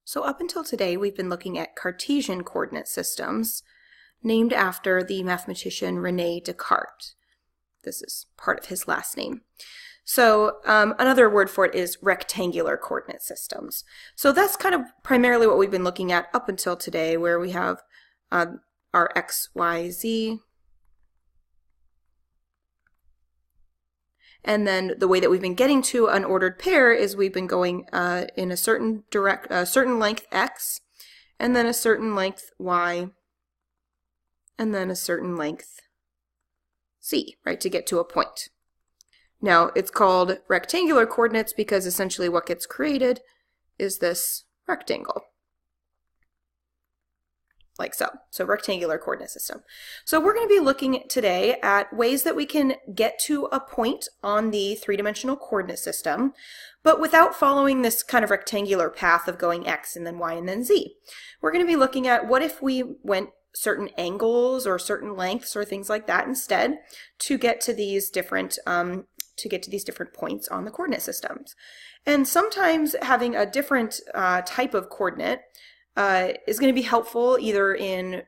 So up until today, we've been looking at Cartesian coordinate systems named after the mathematician René Descartes. This is part of his last name. So another word for it is rectangular coordinate systems. So that's kind of primarily what we've been looking at up until today, where we have our x, y, z. And then the way that we've been getting to an ordered pair is we've been going in a certain length x, and then a certain length y, and then a certain length z, right, to get to a point. Now, it's called rectangular coordinates because essentially what gets created is this rectangle, like so. So rectangular coordinate system. So we're going to be looking today at ways that we can get to a point on the three-dimensional coordinate system, but without following this kind of rectangular path of going x and then y and then z. We're going to be looking at what if we went certain angles or certain lengths or things like that instead to get to these different points on the coordinate systems. And sometimes having a different type of coordinate is going to be helpful either in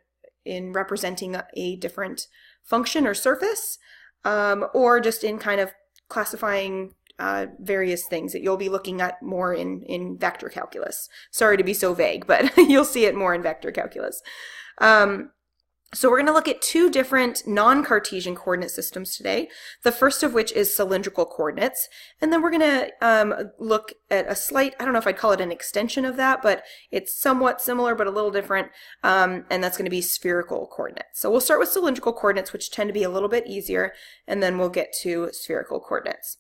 representing a different function or surface, or just in kind of classifying various things that you'll be looking at more in vector calculus. Sorry to be so vague, but you'll see it more in vector calculus. So we're going to look at two different non-Cartesian coordinate systems today, the first of which is cylindrical coordinates, and then we're going to look at a slight, I don't know if I'd call it an extension of that, but it's somewhat similar but a little different, and that's going to be spherical coordinates. So we'll start with cylindrical coordinates, which tend to be a little bit easier, and then we'll get to spherical coordinates.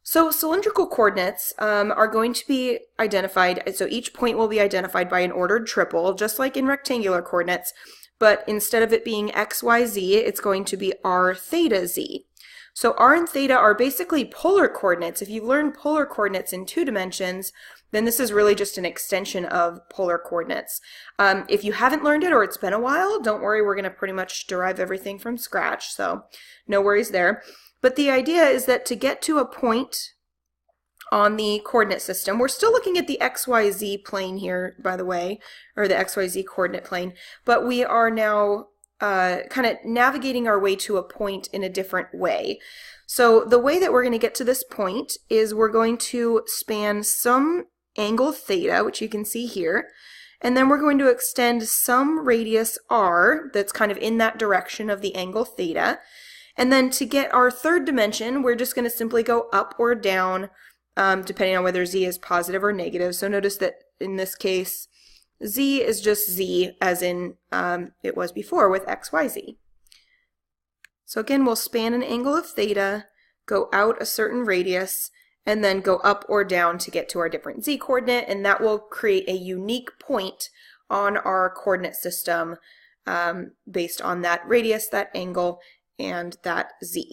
So cylindrical coordinates are going to be identified, so each point will be identified by an ordered triple, just like in rectangular coordinates, but instead of it being x, y, z, it's going to be r, theta, z. So r and theta are basically polar coordinates. If you've learned polar coordinates in 2 dimensions, then this is really just an extension of polar coordinates. If you haven't learned it or it's been a while, don't worry, we're going to pretty much derive everything from scratch, so no worries there. But the idea is that to get to a point on the coordinate system, we're still looking at the XYZ plane here, by the way, or the XYZ coordinate plane, but we are now kind of navigating our way to a point in a different way. So the way that we're going to get to this point is we're going to span some angle theta, which you can see here, and then we're going to extend some radius r that's kind of in that direction of the angle theta. And then to get our third dimension, we're just going to simply go up or down depending on whether z is positive or negative. So notice that in this case, z is just z as in it was before with x, y, z. So again, we'll span an angle of theta, go out a certain radius, and then go up or down to get to our different z coordinate, and that will create a unique point on our coordinate system based on that radius, that angle, and that z.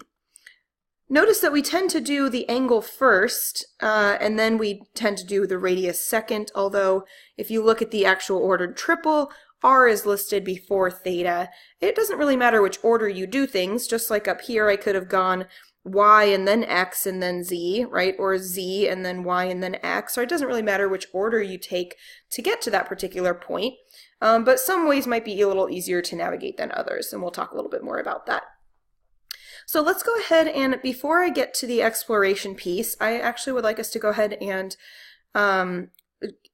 Notice that we tend to do the angle first, and then we tend to do the radius second, although if you look at the actual ordered triple, r is listed before theta. It doesn't really matter which order you do things, just like up here I could have gone y and then x and then z, right, or z and then y and then x, or it doesn't really matter which order you take to get to that particular point, but some ways might be a little easier to navigate than others, and we'll talk a little bit more about that. So let's go ahead and before I get to the exploration piece, I actually would like us to go ahead and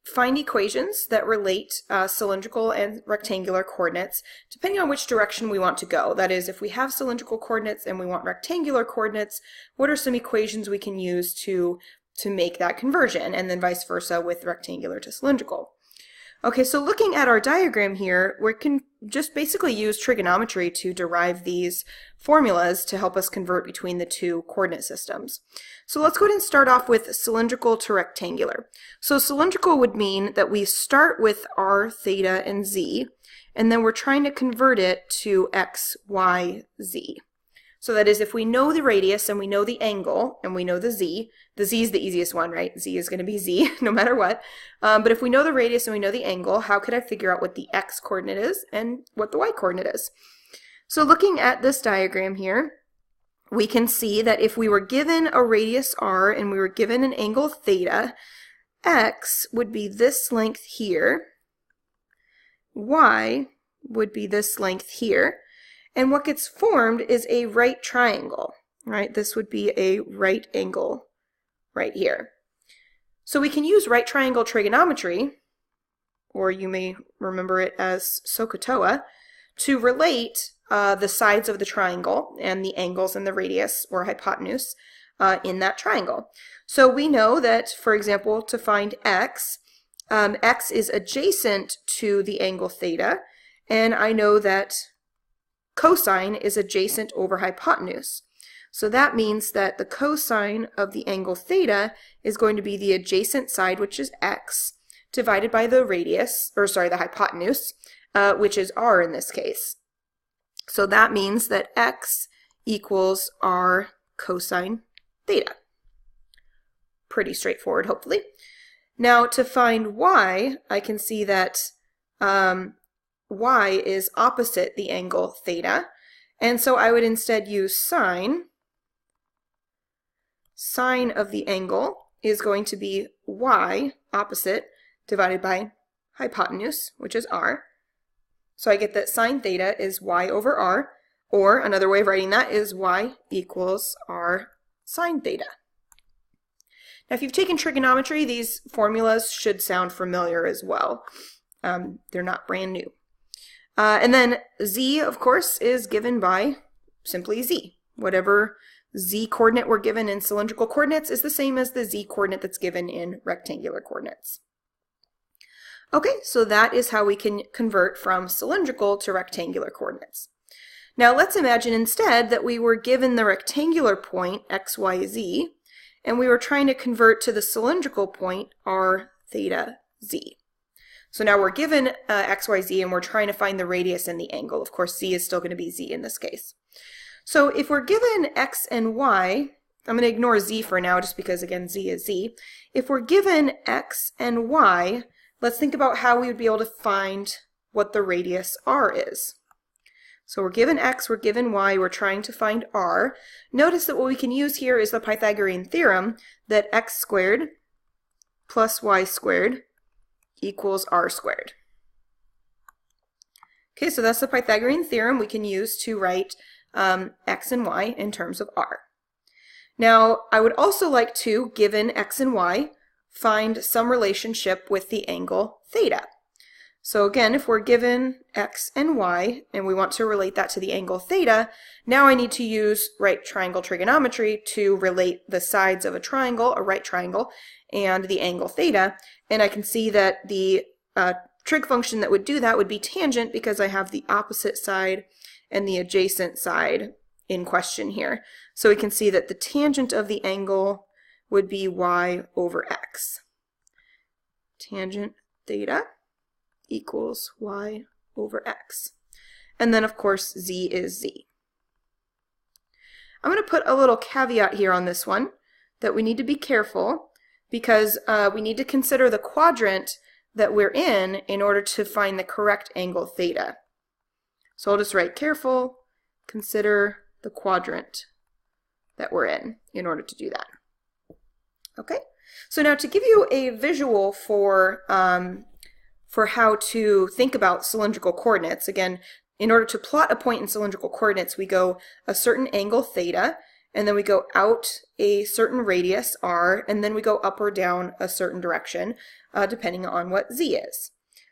find equations that relate cylindrical and rectangular coordinates depending on which direction we want to go. That is, if we have cylindrical coordinates and we want rectangular coordinates, what are some equations we can use to make that conversion, and then vice versa with rectangular to cylindrical. Okay, so looking at our diagram here, we can just basically use trigonometry to derive these formulas to help us convert between the two coordinate systems. So let's go ahead and start off with cylindrical to rectangular. So cylindrical would mean that we start with r, theta, and z, and then we're trying to convert it to x, y, z. So that is, if we know the radius and we know the angle and we know the z is the easiest one, right? Z is going to be z no matter what. But if we know the radius and we know the angle, how could I figure out what the x coordinate is and what the y coordinate is? So looking at this diagram here, we can see that if we were given a radius r and we were given an angle theta, X would be this length here, Y would be this length here, and what gets formed is a right triangle, right? This would be a right angle right here. So we can use right triangle trigonometry, or you may remember it as SOHCAHTOA, to relate the sides of the triangle and the angles and the radius or hypotenuse in that triangle. So we know that, for example, to find x, x is adjacent to the angle theta, and I know that cosine is adjacent over hypotenuse. So that means that the cosine of the angle theta is going to be the adjacent side, which is x, divided by the radius, or sorry, the hypotenuse, which is r in this case. So that means that x equals r cosine theta. Pretty straightforward, hopefully. Now to find y, I can see that y is opposite the angle theta, and so I would instead use sine. Sine of the angle is going to be y, opposite, divided by hypotenuse, which is r. So I get that sine theta is y over r, or another way of writing that is y equals r sine theta. Now if you've taken trigonometry, these formulas should sound familiar as well. They're not brand new. And then z, of course, is given by simply z. Whatever z coordinate we're given in cylindrical coordinates is the same as the z coordinate that's given in rectangular coordinates. Okay, so that is how we can convert from cylindrical to rectangular coordinates. Now let's imagine instead that we were given the rectangular point x, y, z, and we were trying to convert to the cylindrical point r, theta, z. So now we're given x, y, z, and we're trying to find the radius and the angle. Of course, z is still going to be z in this case. So if we're given x and y, I'm going to ignore z for now just because, again, z is z. If we're given x and y, let's think about how we would be able to find what the radius r is. So we're given x, we're given y, we're trying to find r. Notice that what we can use here is the Pythagorean theorem that x squared plus y squared equals r squared. Okay, so that's the Pythagorean theorem we can use to write x and y in terms of r. Now, I would also like to, given x and y, find some relationship with the angle theta. So again, if we're given x and y, and we want to relate that to the angle theta, now I need to use right triangle trigonometry to relate the sides of a triangle, a right triangle, and the angle theta. And I can see that the trig function that would do that would be tangent because I have the opposite side and the adjacent side in question here. So we can see that the tangent of the angle would be y over x. Tangent theta equals y over x. And then, of course, z is z. I'm going to put a little caveat here on this one that we need to be careful because we need to consider the quadrant that we're in order to find the correct angle theta. So I'll just write careful, consider the quadrant that we're in order to do that. Okay, so now to give you a visual for how to think about cylindrical coordinates, again, in order to plot a point in cylindrical coordinates, we go a certain angle theta, and then we go out a certain radius r, and then we go up or down a certain direction, depending on what z is.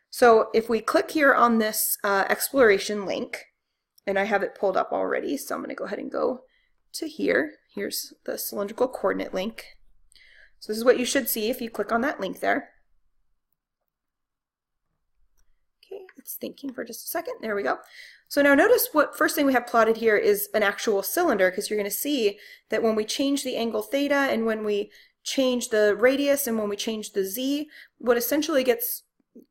So if we click here on this exploration link, and I have it pulled up already, so I'm going to go ahead and go to here. Here's the cylindrical coordinate link. So this is what you should see if you click on that link there. Okay, it's thinking for just a second. There we go. So now notice what first thing we have plotted here is an actual cylinder, because you're going to see that when we change the angle theta and when we change the radius and when we change the z, what essentially gets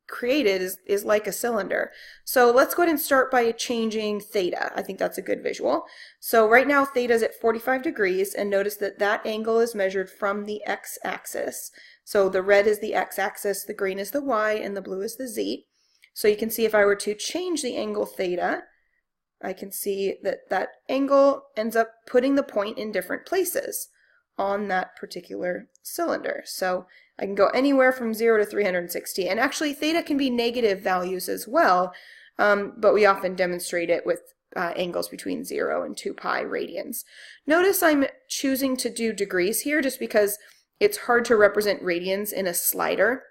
created is like a cylinder. So let's go ahead and start by changing theta. I think that's a good visual. So right now theta is at 45 degrees, and notice that that angle is measured from the x-axis. So the red is the x-axis, the green is the y, and the blue is the z. So you can see if I were to change the angle theta, I can see that that angle ends up putting the point in different places on that particular cylinder. So I can go anywhere from 0 to 360. And actually, theta can be negative values as well, but we often demonstrate it with angles between 0 and 2 pi radians. Notice I'm choosing to do degrees here just because it's hard to represent radians in a slider,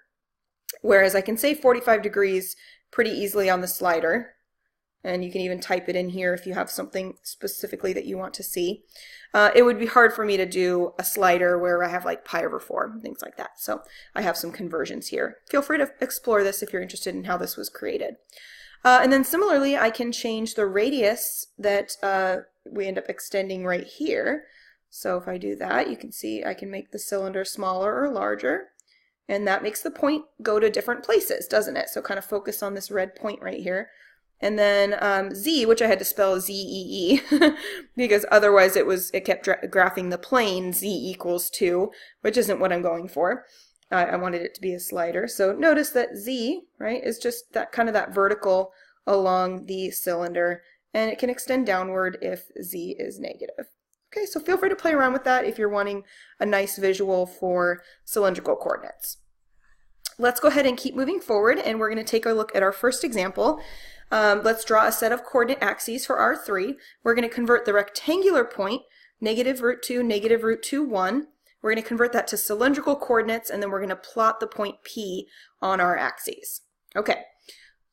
whereas I can say 45 degrees pretty easily on the slider. And you can even type it in here if you have something specifically that you want to see. It would be hard for me to do a slider where I have like pi over 4, things like that. So I have some conversions here. Feel free to explore this if you're interested in how this was created. And then similarly, I can change the radius that we end up extending right here. So if I do that, you can see I can make the cylinder smaller or larger. And that makes the point go to different places, doesn't it? So kind of focus on this red point right here. And then Z, which I had to spell Z-E-E, because otherwise it kept graphing the plane Z equals 2, which isn't what I'm going for. I wanted it to be a slider. So notice that Z, right, is just that kind of that vertical along the cylinder, and it can extend downward if Z is negative. Okay, so feel free to play around with that if you're wanting a nice visual for cylindrical coordinates. Let's go ahead and keep moving forward, and we're going to take a look at our first example. Let's draw a set of coordinate axes for R3. We're going to convert the rectangular point, negative root 2, negative root 2, 1. We're going to convert that to cylindrical coordinates, and then we're going to plot the point P on our axes. Okay,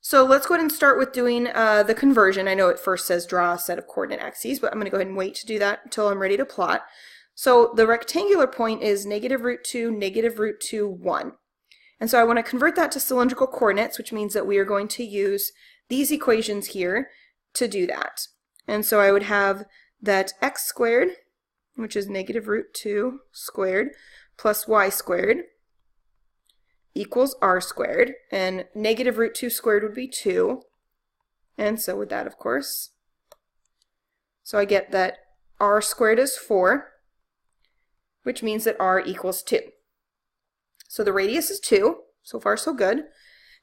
so let's go ahead and start with doing the conversion. I know it first says draw a set of coordinate axes, but I'm going to go ahead and wait to do that until I'm ready to plot. So the rectangular point is negative root 2, negative root 2, 1. And so I want to convert that to cylindrical coordinates, which means that we are going to use these equations here to do that. And so I would have that x squared, which is negative root 2 squared, plus y squared equals r squared. And negative root 2 squared would be 2. And so would that, of course. So I get that r squared is 4, which means that r equals 2. So the radius is 2. So far, so good.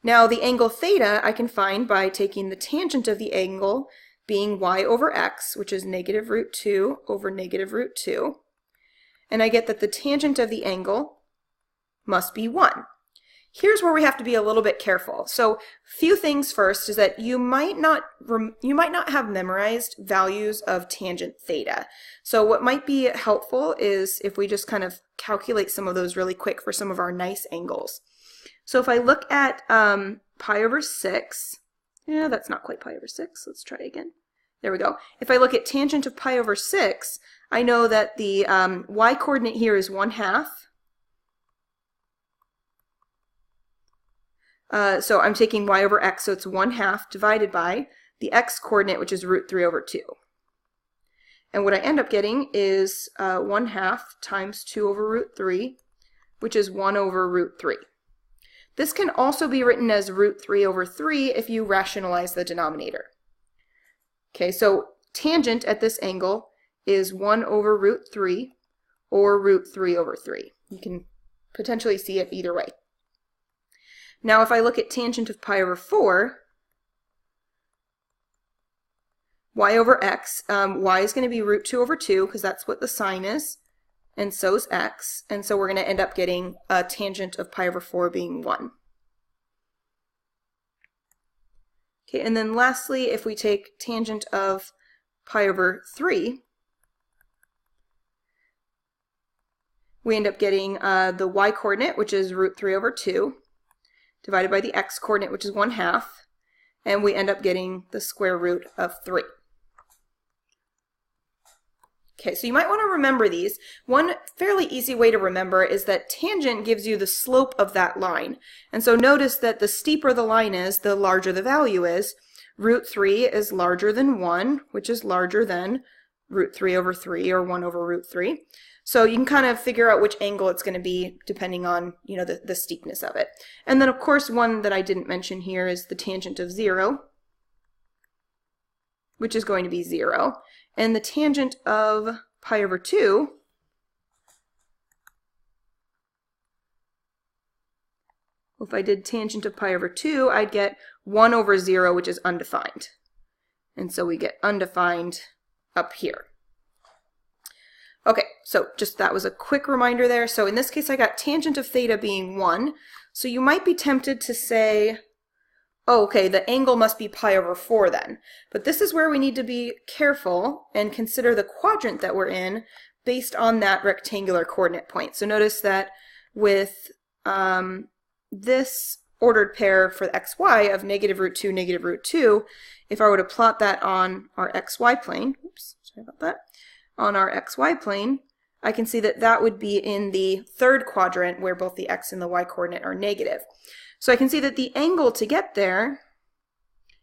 Now the angle theta I can find by taking the tangent of the angle being y over x, which is negative root 2 over negative root 2. And I get that the tangent of the angle must be 1. Here's where we have to be a little bit careful. So few things first is that you might not have memorized values of tangent theta. So what might be helpful is if we just kind of calculate some of those really quick for some of our nice angles. So if I look at pi over 6, yeah, that's not quite pi over 6. Let's try again. There we go. If I look at tangent of pi over 6, I know that the y-coordinate here is 1/2. So I'm taking y over x, so it's 1/2 divided by the x-coordinate, which is root 3 over 2. And what I end up getting is 1/2 times 2 over root 3, which is 1 over root 3. This can also be written as root 3 over 3 if you rationalize the denominator. Okay, so tangent at this angle is 1 over root 3 or root 3 over 3. You can potentially see it either way. Now if I look at tangent of pi over 4, y over x, y is going to be root 2 over 2 because that's what the sign is, and so is x, and so we're going to end up getting a tangent of pi over 4 being 1. Okay, and then lastly, if we take tangent of pi over 3, we end up getting the y-coordinate, which is root 3 over 2, divided by the x-coordinate, which is 1/2, and we end up getting the square root of 3. Okay, so you might want to remember these. One fairly easy way to remember is that tangent gives you the slope of that line. And so notice that the steeper the line is, the larger the value is. Root 3 is larger than 1, which is larger than root 3 over 3 or 1 over root 3. So you can kind of figure out which angle it's going to be depending on, you know, the steepness of it. And then of course one that I didn't mention here is the tangent of 0, which is going to be 0. And the tangent of pi over 2 if I did tangent of pi over 2, I'd get 1 over 0, which is undefined. And so we get undefined up here. Okay, so just that was a quick reminder there. So in this case, I got tangent of theta being 1. So you might be tempted to say, oh, okay, the angle must be pi over 4 then. But this is where we need to be careful and consider the quadrant that we're in based on that rectangular coordinate point. So notice that with this ordered pair for the xy of negative root 2, negative root 2, if I were to plot that on our xy plane, oops, sorry about that, on our xy plane, I can see that that would be in the third quadrant where both the x and the y coordinate are negative. So I can see that the angle to get there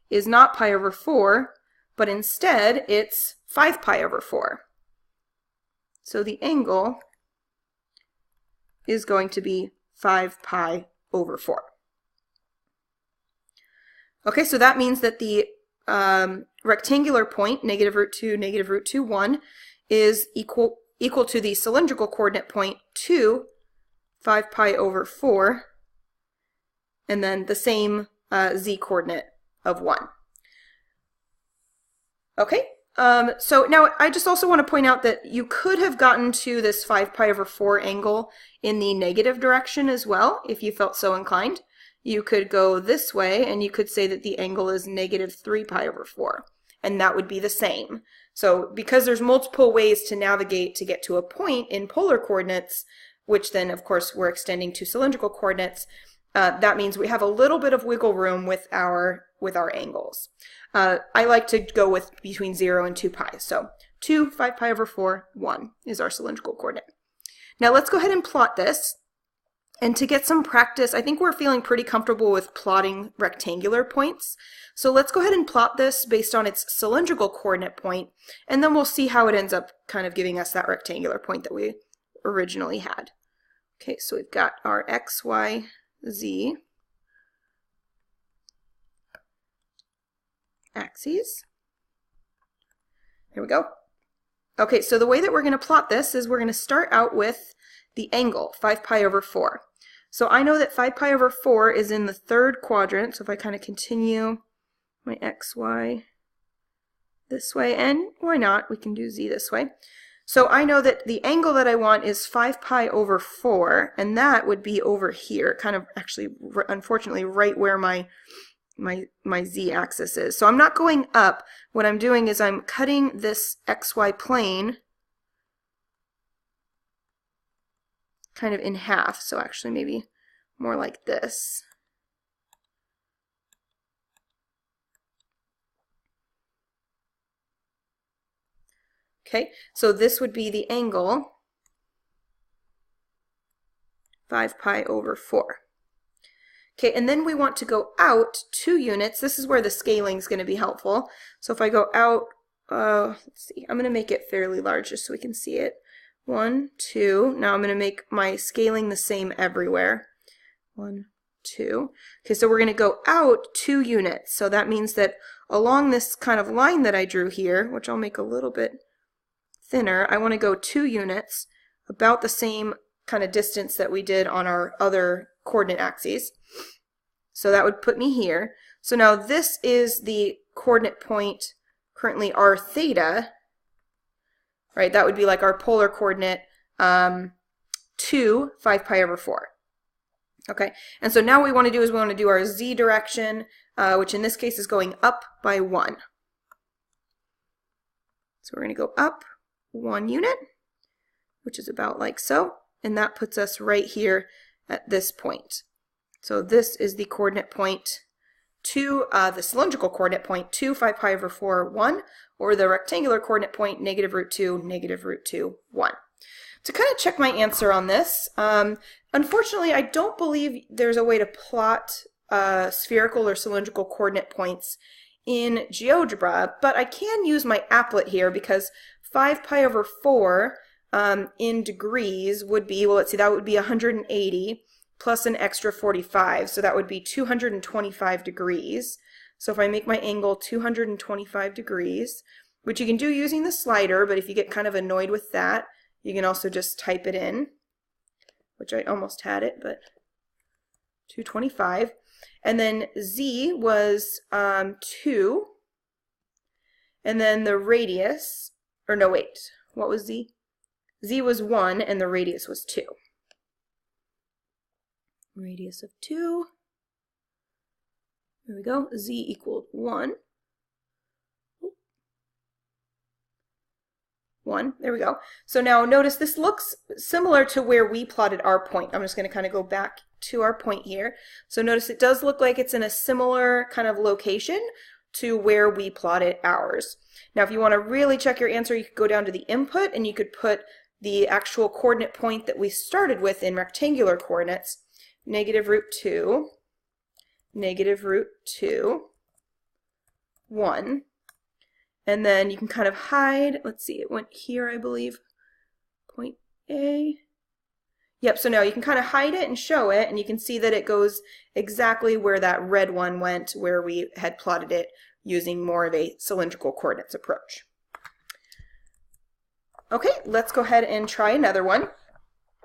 is not pi over 4, but instead it's 5 pi over 4. So the angle is going to be 5 pi over 4. Okay, so that means that the rectangular point, negative root 2, 1, is equal to the cylindrical coordinate point 2, 5 pi over 4, and then the same z coordinate of 1. Okay, so now I just also want to point out that you could have gotten to this 5 pi over 4 angle in the negative direction as well, if you felt so inclined. You could go this way and you could say that the angle is negative 3 pi over 4, and that would be the same. So because there's multiple ways to navigate to get to a point in polar coordinates, which then of course we're extending to cylindrical coordinates, that means we have a little bit of wiggle room with our angles. I like to go with between 0 and 2 pi. So 2, 5 pi over 4, 1 is our cylindrical coordinate. Now let's go ahead and plot this. And to get some practice, I think we're feeling pretty comfortable with plotting rectangular points. So let's go ahead and plot this based on its cylindrical coordinate point, and then we'll see how it ends up kind of giving us that rectangular point that we originally had. Okay, so we've got our x, y, z axes. Here we go. Okay, so the way that we're going to plot this is we're going to start out with the angle, 5 pi over 4. So I know that 5 pi over 4 is in the third quadrant, so if I kind of continue my x, y this way, and why not, we can do z this way. So I know that the angle that I want is 5 pi over 4, and that would be over here, kind of actually, unfortunately, right where my z-axis is. So I'm not going up. What I'm doing is I'm cutting this xy plane kind of in half, so actually maybe more like this. Okay, so this would be the angle 5 pi over 4. Okay, and then we want to go out 2 units. This is where the scaling is going to be helpful. So if I go out, let's see, I'm going to make it fairly large just so we can see it. 1, 2. Now I'm going to make my scaling the same everywhere. 1, 2. Okay, so we're going to go out 2 units. So that means that along this kind of line that I drew here, which I'll make a little bit thinner, I want to go 2 units, about the same kind of distance that we did on our other coordinate axes. So that would put me here. So now this is the coordinate point, currently r theta, right? That would be like our polar coordinate 2, 5 pi over 4. Okay, and so now what we want to do is we want to do our z direction, which in this case is going up by 1. So we're going to go up 1 unit, which is about like so, and that puts us right here at this point. So this is the coordinate point to the cylindrical coordinate point 2, 5 pi over 4, 1, or the rectangular coordinate point negative root 2, 1. To kind of check my answer on this, unfortunately I don't believe there's a way to plot spherical or cylindrical coordinate points in GeoGebra, but I can use my applet here because 5 pi over 4 in degrees would be, well, let's see, that would be 180 plus an extra 45, so that would be 225 degrees. So if I make my angle 225 degrees, which you can do using the slider, but if you get kind of annoyed with that, you can also just type it in, which I almost had it, but 225. And then z was 2, and then the radius, or no, wait, what was z? z was 1 and the radius was 2. Radius of 2. There we go. Z equaled 1. 1. There we go. So now notice this looks similar to where we plotted our point. I'm just going to kind of go back to our point here. So notice it does look like it's in a similar kind of location to where we plotted ours. Now if you want to really check your answer, you could go down to the input and you could put the actual coordinate point that we started with in rectangular coordinates, -√2, -√2, 1. And then you can kind of hide, let's see, it went here, I believe, point A. Yep, so now you can kind of hide it and show it, and you can see that it goes exactly where that red one went, where we had plotted it using more of a cylindrical coordinates approach. Okay, let's go ahead and try another one.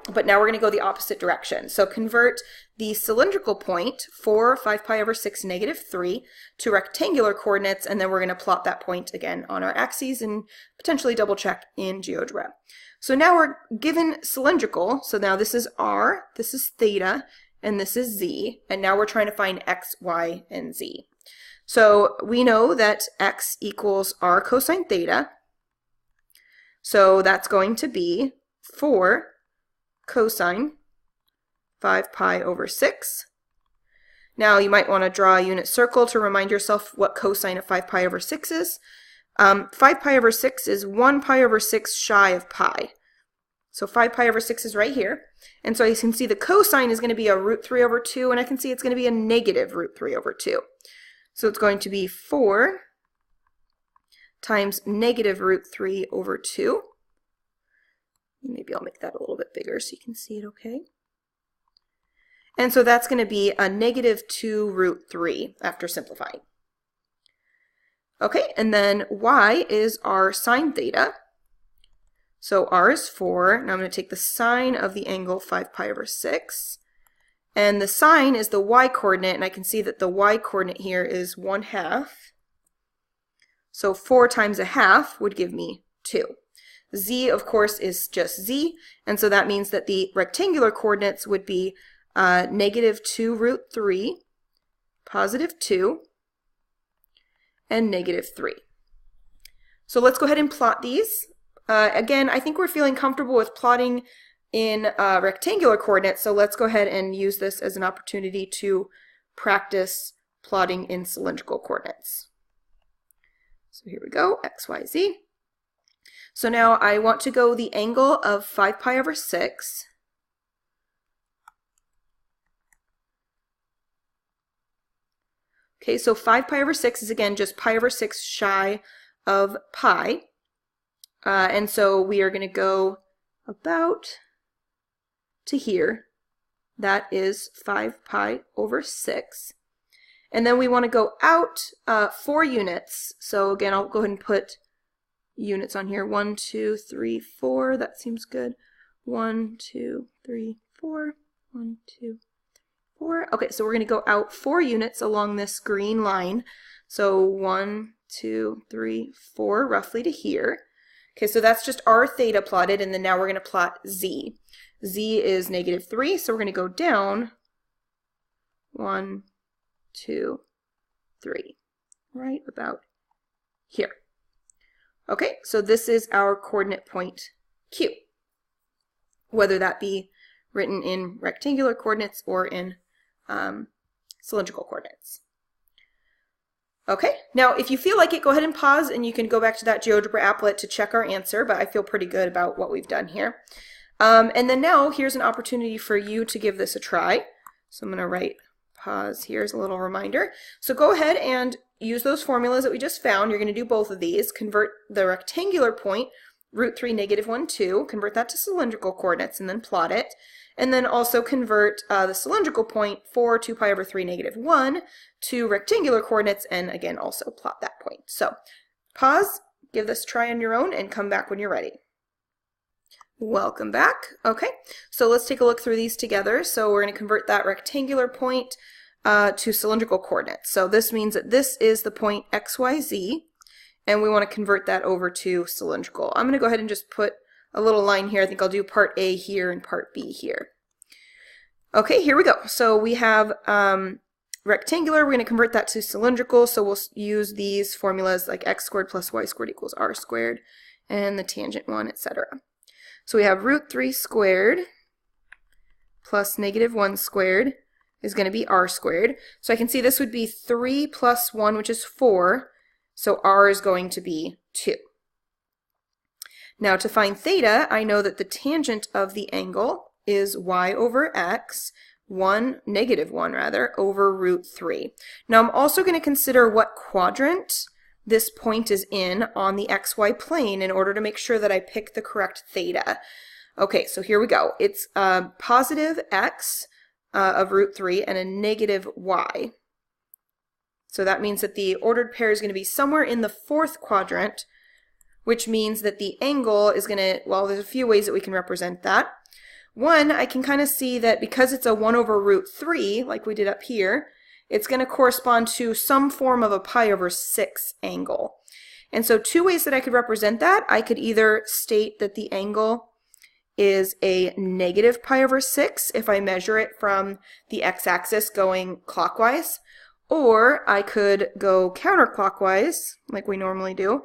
But now we're going to go the opposite direction. So convert the cylindrical point, 4, 5 pi over 6, -3, to rectangular coordinates, and then we're going to plot that point again on our axes and potentially double check in GeoGebra. So now we're given cylindrical, so now this is r, this is theta, and this is z, and now we're trying to find x, y, and z. So we know that x equals r cosine theta, so that's going to be 4 cosine 5 pi over 6. Now you might want to draw a unit circle to remind yourself what cosine of 5 pi over 6 is. 5 pi over 6 is 1 pi over 6 shy of pi. So 5 pi over 6 is right here. And so you can see the cosine is going to be a √3 over 2, and I can see it's going to be a -√3 over 2. So it's going to be 4 times -√3 over 2. Maybe I'll make that a little bit bigger so you can see it okay. And so that's going to be a -2√3 after simplifying. Okay, and then y is r sine theta. So r is 4. Now I'm going to take the sine of the angle 5 pi over 6. And the sine is the y coordinate, and I can see that the y coordinate here is 1/2. So 4 times 1/2 would give me 2. Z, of course, is just z, and so that means that the rectangular coordinates would be -2√3, +2, and -3. So let's go ahead and plot these. Again, I think we're feeling comfortable with plotting in rectangular coordinates, so let's go ahead and use this as an opportunity to practice plotting in cylindrical coordinates. So here we go, x, y, z. So now I want to go the angle of 5 pi over 6. Okay, so 5 pi over 6 is again just pi over 6 shy of pi. And so we are going to go about to here. That is 5 pi over 6. And then we want to go out 4 units. So again, I'll go ahead and put units on here. 1, 2, 3, 4. That seems good. 1, 2, 3, 4. 1, 2, 4. Okay, so we're going to go out 4 units along this green line. So 1, 2, 3, 4, roughly to here. Okay, so that's just r theta plotted, and then now we're going to plot z. Z is -3, so we're going to go down 1, 2, 3, right about here. Okay, so this is our coordinate point Q, whether that be written in rectangular coordinates or in cylindrical coordinates. Okay, now if you feel like it, go ahead and pause and you can go back to that GeoGebra applet to check our answer, but I feel pretty good about what we've done here. And then now here's an opportunity for you to give this a try. So I'm going to write pause here as a little reminder. So go ahead and use those formulas that we just found. You're going to do both of these. Convert the rectangular point, √3, -1, 2, convert that to cylindrical coordinates and then plot it. And then also convert the cylindrical point, 4, 2 pi over 3, -1, to rectangular coordinates, and again also plot that point. So pause, give this a try on your own, and come back when you're ready. Welcome back. Okay, so let's take a look through these together. So we're going to convert that rectangular point to cylindrical coordinates. So this means that this is the point XYZ, and we want to convert that over to cylindrical. I'm going to go ahead and just put a little line here. I think I'll do part A here and part B here. Okay, here we go. So we have rectangular. We're going to convert that to cylindrical. So we'll use these formulas like x squared plus y squared equals r squared, and the tangent one, etc. So we have root 3 squared plus negative 1 squared is going to be r squared. So I can see this would be 3 plus 1, which is 4. So r is going to be 2. Now to find theta, I know that the tangent of the angle is y over x, negative 1 rather, over root 3. Now I'm also going to consider what quadrant this point is in on the xy plane in order to make sure that I pick the correct theta. Okay, so here we go. It's positive x of root 3 and a negative y. So that means that the ordered pair is going to be somewhere in the 4th quadrant, which means that the angle is going to, well, there's a few ways that we can represent that. One, I can kind of see that because it's a 1 over root 3, like we did up here, it's going to correspond to some form of a pi over 6 angle. And so 2 ways that I could represent that, I could either state that the angle is a negative pi over 6 if I measure it from the x-axis going clockwise, or I could go counterclockwise, like we normally do,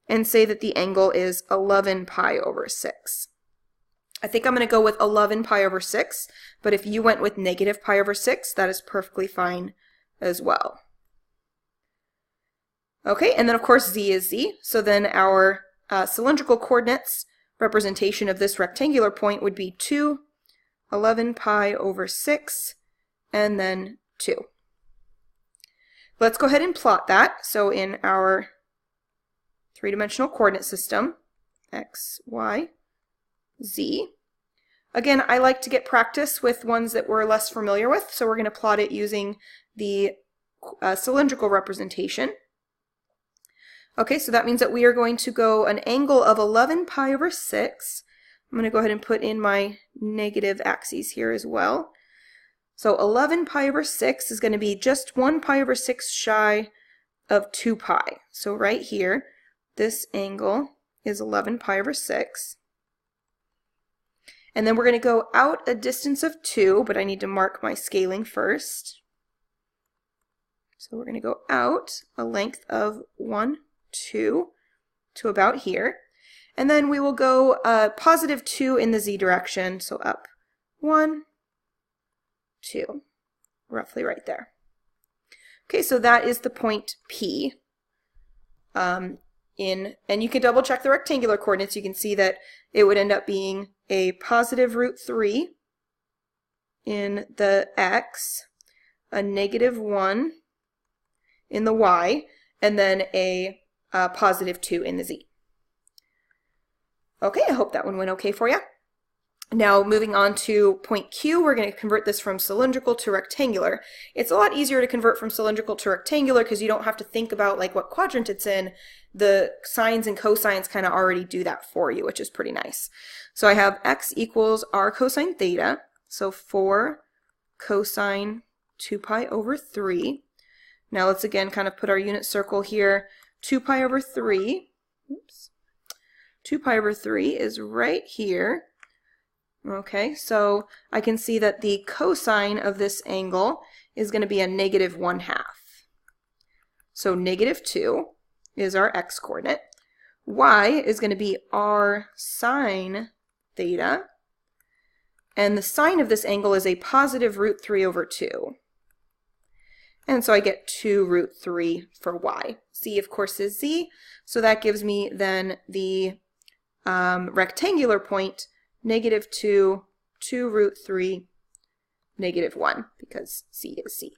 and say that the angle is 11 pi over 6. I think I'm going to go with 11 pi over 6, but if you went with negative pi over 6, that is perfectly fine as well. Okay, and then of course z is z, so then our cylindrical coordinates representation of this rectangular point would be 2, 11 pi over 6, and then 2. Let's go ahead and plot that. So in our three-dimensional coordinate system, x, y, z. Again, I like to get practice with ones that we're less familiar with, so we're going to plot it using the cylindrical representation. Okay, so that means that we are going to go an angle of 11 pi over 6. I'm going to go ahead and put in my negative axes here as well. So 11 pi over 6 is going to be just 1 pi over 6 shy of 2 pi. So right here, this angle is 11 pi over 6. And then we're going to go out a distance of 2, but I need to mark my scaling first. So we're going to go out a length of 1, 2 to about here. And then we will go positive 2 in the z direction, so up 1, 2, roughly right there. Okay, so that is the point P. And you can double check the rectangular coordinates. You can see that it would end up being a positive root 3 in the x, a negative 1 in the y, and then a positive 2 in the z. Okay, I hope that one went okay for you. Now moving on to point Q, we're going to convert this from cylindrical to rectangular. It's a lot easier to convert from cylindrical to rectangular because you don't have to think about like what quadrant it's in. The sines and cosines kind of already do that for you, which is pretty nice. So I have x equals r cosine theta, so 4 cosine 2 pi over 3. Now let's again kind of put our unit circle here. 2 pi over 3, oops, 2 pi over 3 is right here. Okay, so I can see that the cosine of this angle is going to be a negative 1/2. So negative 2 is our x-coordinate. Y is going to be r sine theta. And the sine of this angle is a positive root 3 over 2. And so I get 2 root 3 for y. Z, of course, is z. So that gives me then the rectangular point, negative 2, 2 root 3, negative 1, because c is c.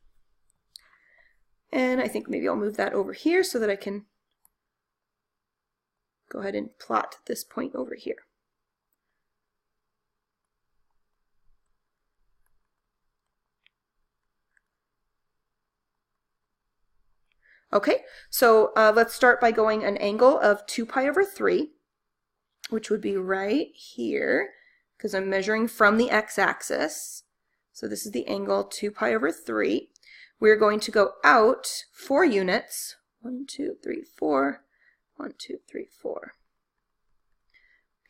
And I think maybe I'll move that over here so that I can go ahead and plot this point over here. Okay, so let's start by going an angle of 2 pi over 3, which would be right here, because I'm measuring from the x-axis. So this is the angle 2 pi over 3. We're going to go out 4 units. 1, 2, 3, 4. 1, 2, 3, 4.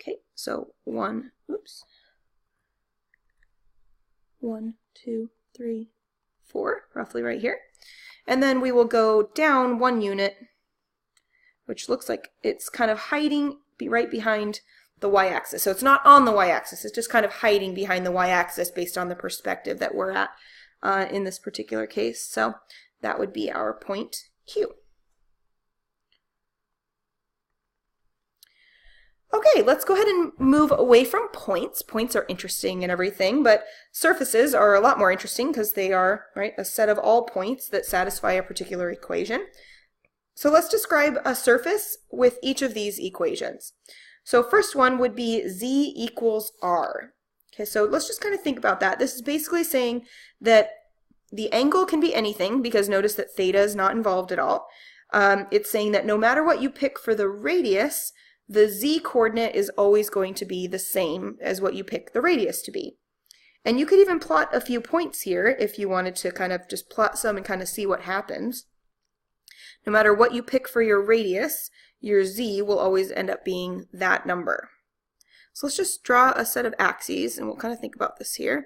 Okay, so 1, 2, 3, 4, roughly right here. And then we will go down 1 unit, which looks like it's kind of hiding right behind the y-axis. So it's not on the y-axis, it's just kind of hiding behind the y-axis based on the perspective that we're at in this particular case. So that would be our point Q. Okay, let's go ahead and move away from points. Points are interesting and everything, but surfaces are a lot more interesting because they are, right, a set of all points that satisfy a particular equation. So let's describe a surface with each of these equations. So first one would be z equals r. Okay, so let's just kind of think about that. This is basically saying that the angle can be anything, because notice that theta is not involved at all. It's saying that no matter what you pick for the radius, the z-coordinate is always going to be the same as what you pick the radius to be. And you could even plot a few points here if you wanted to kind of just plot some and kind of see what happens. No matter what you pick for your radius, your z will always end up being that number. So let's just draw a set of axes, and we'll kind of think about this here.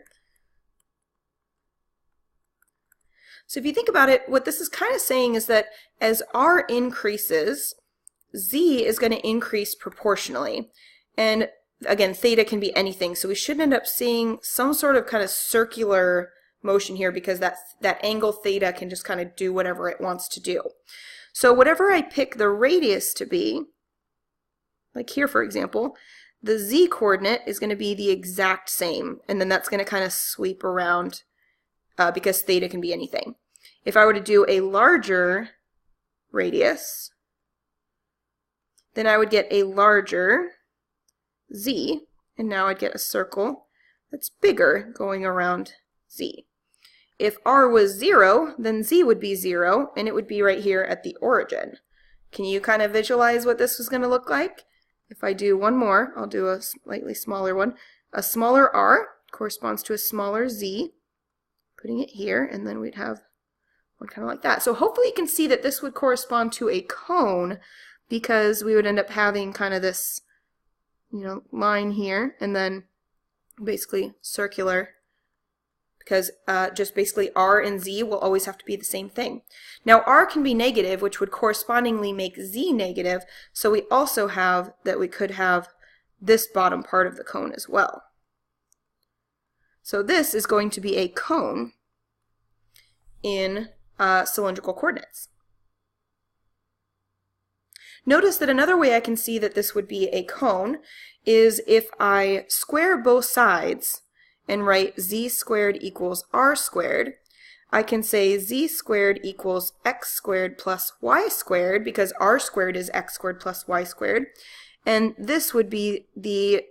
So if you think about it, what this is kind of saying is that as r increases, z is going to increase proportionally. And again, theta can be anything, so we should end up seeing some sort of kind of circular motion here, because that angle theta can just kind of do whatever it wants to do. So whatever I pick the radius to be, like here for example, the z-coordinate is going to be the exact same, and then that's going to kind of sweep around because theta can be anything. If I were to do a larger radius, then I would get a larger z, and now I'd get a circle that's bigger going around z. If r was 0, then z would be 0, and it would be right here at the origin. Can you kind of visualize what this was going to look like? If I do one more, I'll do a slightly smaller one. A smaller r corresponds to a smaller z, putting it here, and then we'd have one kind of like that. So hopefully you can see that this would correspond to a cone, because we would end up having kind of this, line here, and then basically circular, because just basically r and z will always have to be the same thing. Now r can be negative, which would correspondingly make z negative, so we also have that we could have this bottom part of the cone as well. So this is going to be a cone in cylindrical coordinates. Notice that another way I can see that this would be a cone is if I square both sides and write z squared equals r squared, I can say z squared equals x squared plus y squared, because r squared is x squared plus y squared, and this would be the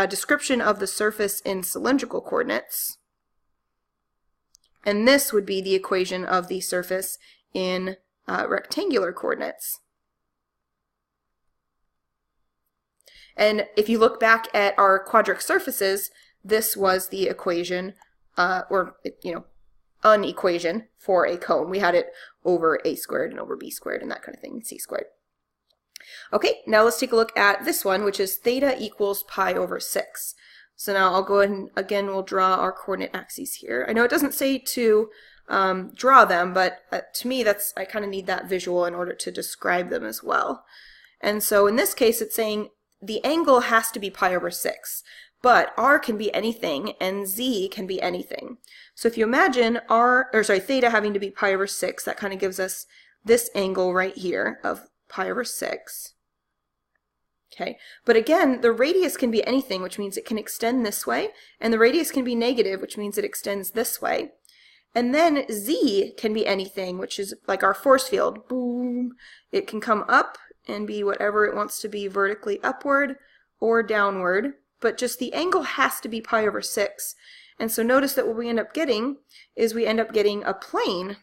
description of the surface in cylindrical coordinates, and this would be the equation of the surface in rectangular coordinates. And if you look back at our quadric surfaces, this was the equation, an equation for a cone. We had it over a squared and over b squared and that kind of thing, c squared. Okay, now let's take a look at this one, which is theta equals pi over 6. So now I'll go ahead and again we'll draw our coordinate axes here. I know it doesn't say to draw them, but to me I kind of need that visual in order to describe them as well. And so in this case it's saying the angle has to be pi over 6, but r can be anything and z can be anything. So if you imagine theta having to be pi over 6, that kind of gives us this angle right here of pi over 6. Okay, but again, the radius can be anything, which means it can extend this way, and the radius can be negative, which means it extends this way. And then z can be anything, which is like our force field. Boom! It can come up and be whatever it wants to be, vertically upward or downward, but just the angle has to be pi over 6. And so notice that what we end up getting is we end up getting a plane